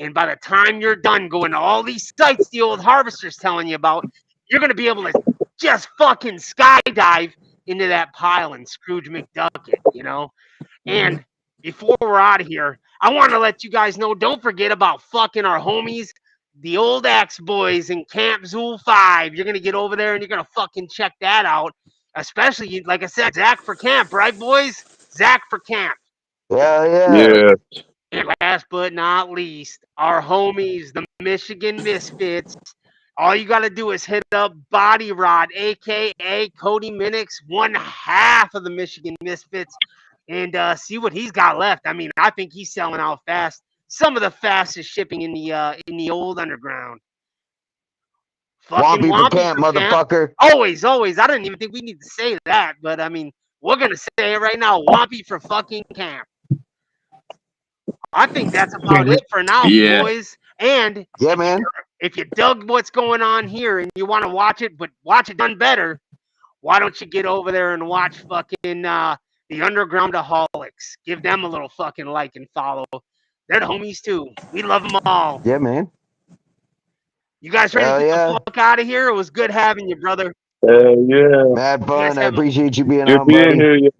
and by the time you're done going to all these sites the old harvester's telling you about, you're going to be able to just fucking skydive into that pile and Scrooge McDuck it, you know? And before we're out of here, I want to let you guys know, don't forget about fucking our homies, the old Axe Boys in Camp Zool 5. You're going to get over there and you're going to fucking check that out. Especially, like I said, Zach for camp, right, boys? Zach for camp. Yeah. And last but not least, our homies, the Michigan Misfits. All you got to do is hit up Body Rod, a.k.a. Cody Minix, one half of the Michigan Misfits, and see what he's got left. I mean, I think he's selling out fast. Some of the fastest shipping in the old underground. Fucking Wampy for camp, motherfucker. Always. I didn't even think we need to say that, but I mean, we're going to say it right now. Wampy for fucking camp. I think that's about it for now, boys. And yeah, man. If you dug what's going on here and you want to watch it, but watch it done better, why don't you get over there and watch fucking the Undergroundaholics? Give them a little fucking like and follow. They're the homies too. We love them all. Yeah, man. You guys ready Hell to get yeah. the fuck out of here? It was good having you, brother. Yeah. Mad You guys fun. I have a- appreciate you being Good on, being buddy. here.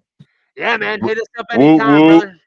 Yeah, man. Hit us up Woo anytime, woo. brother.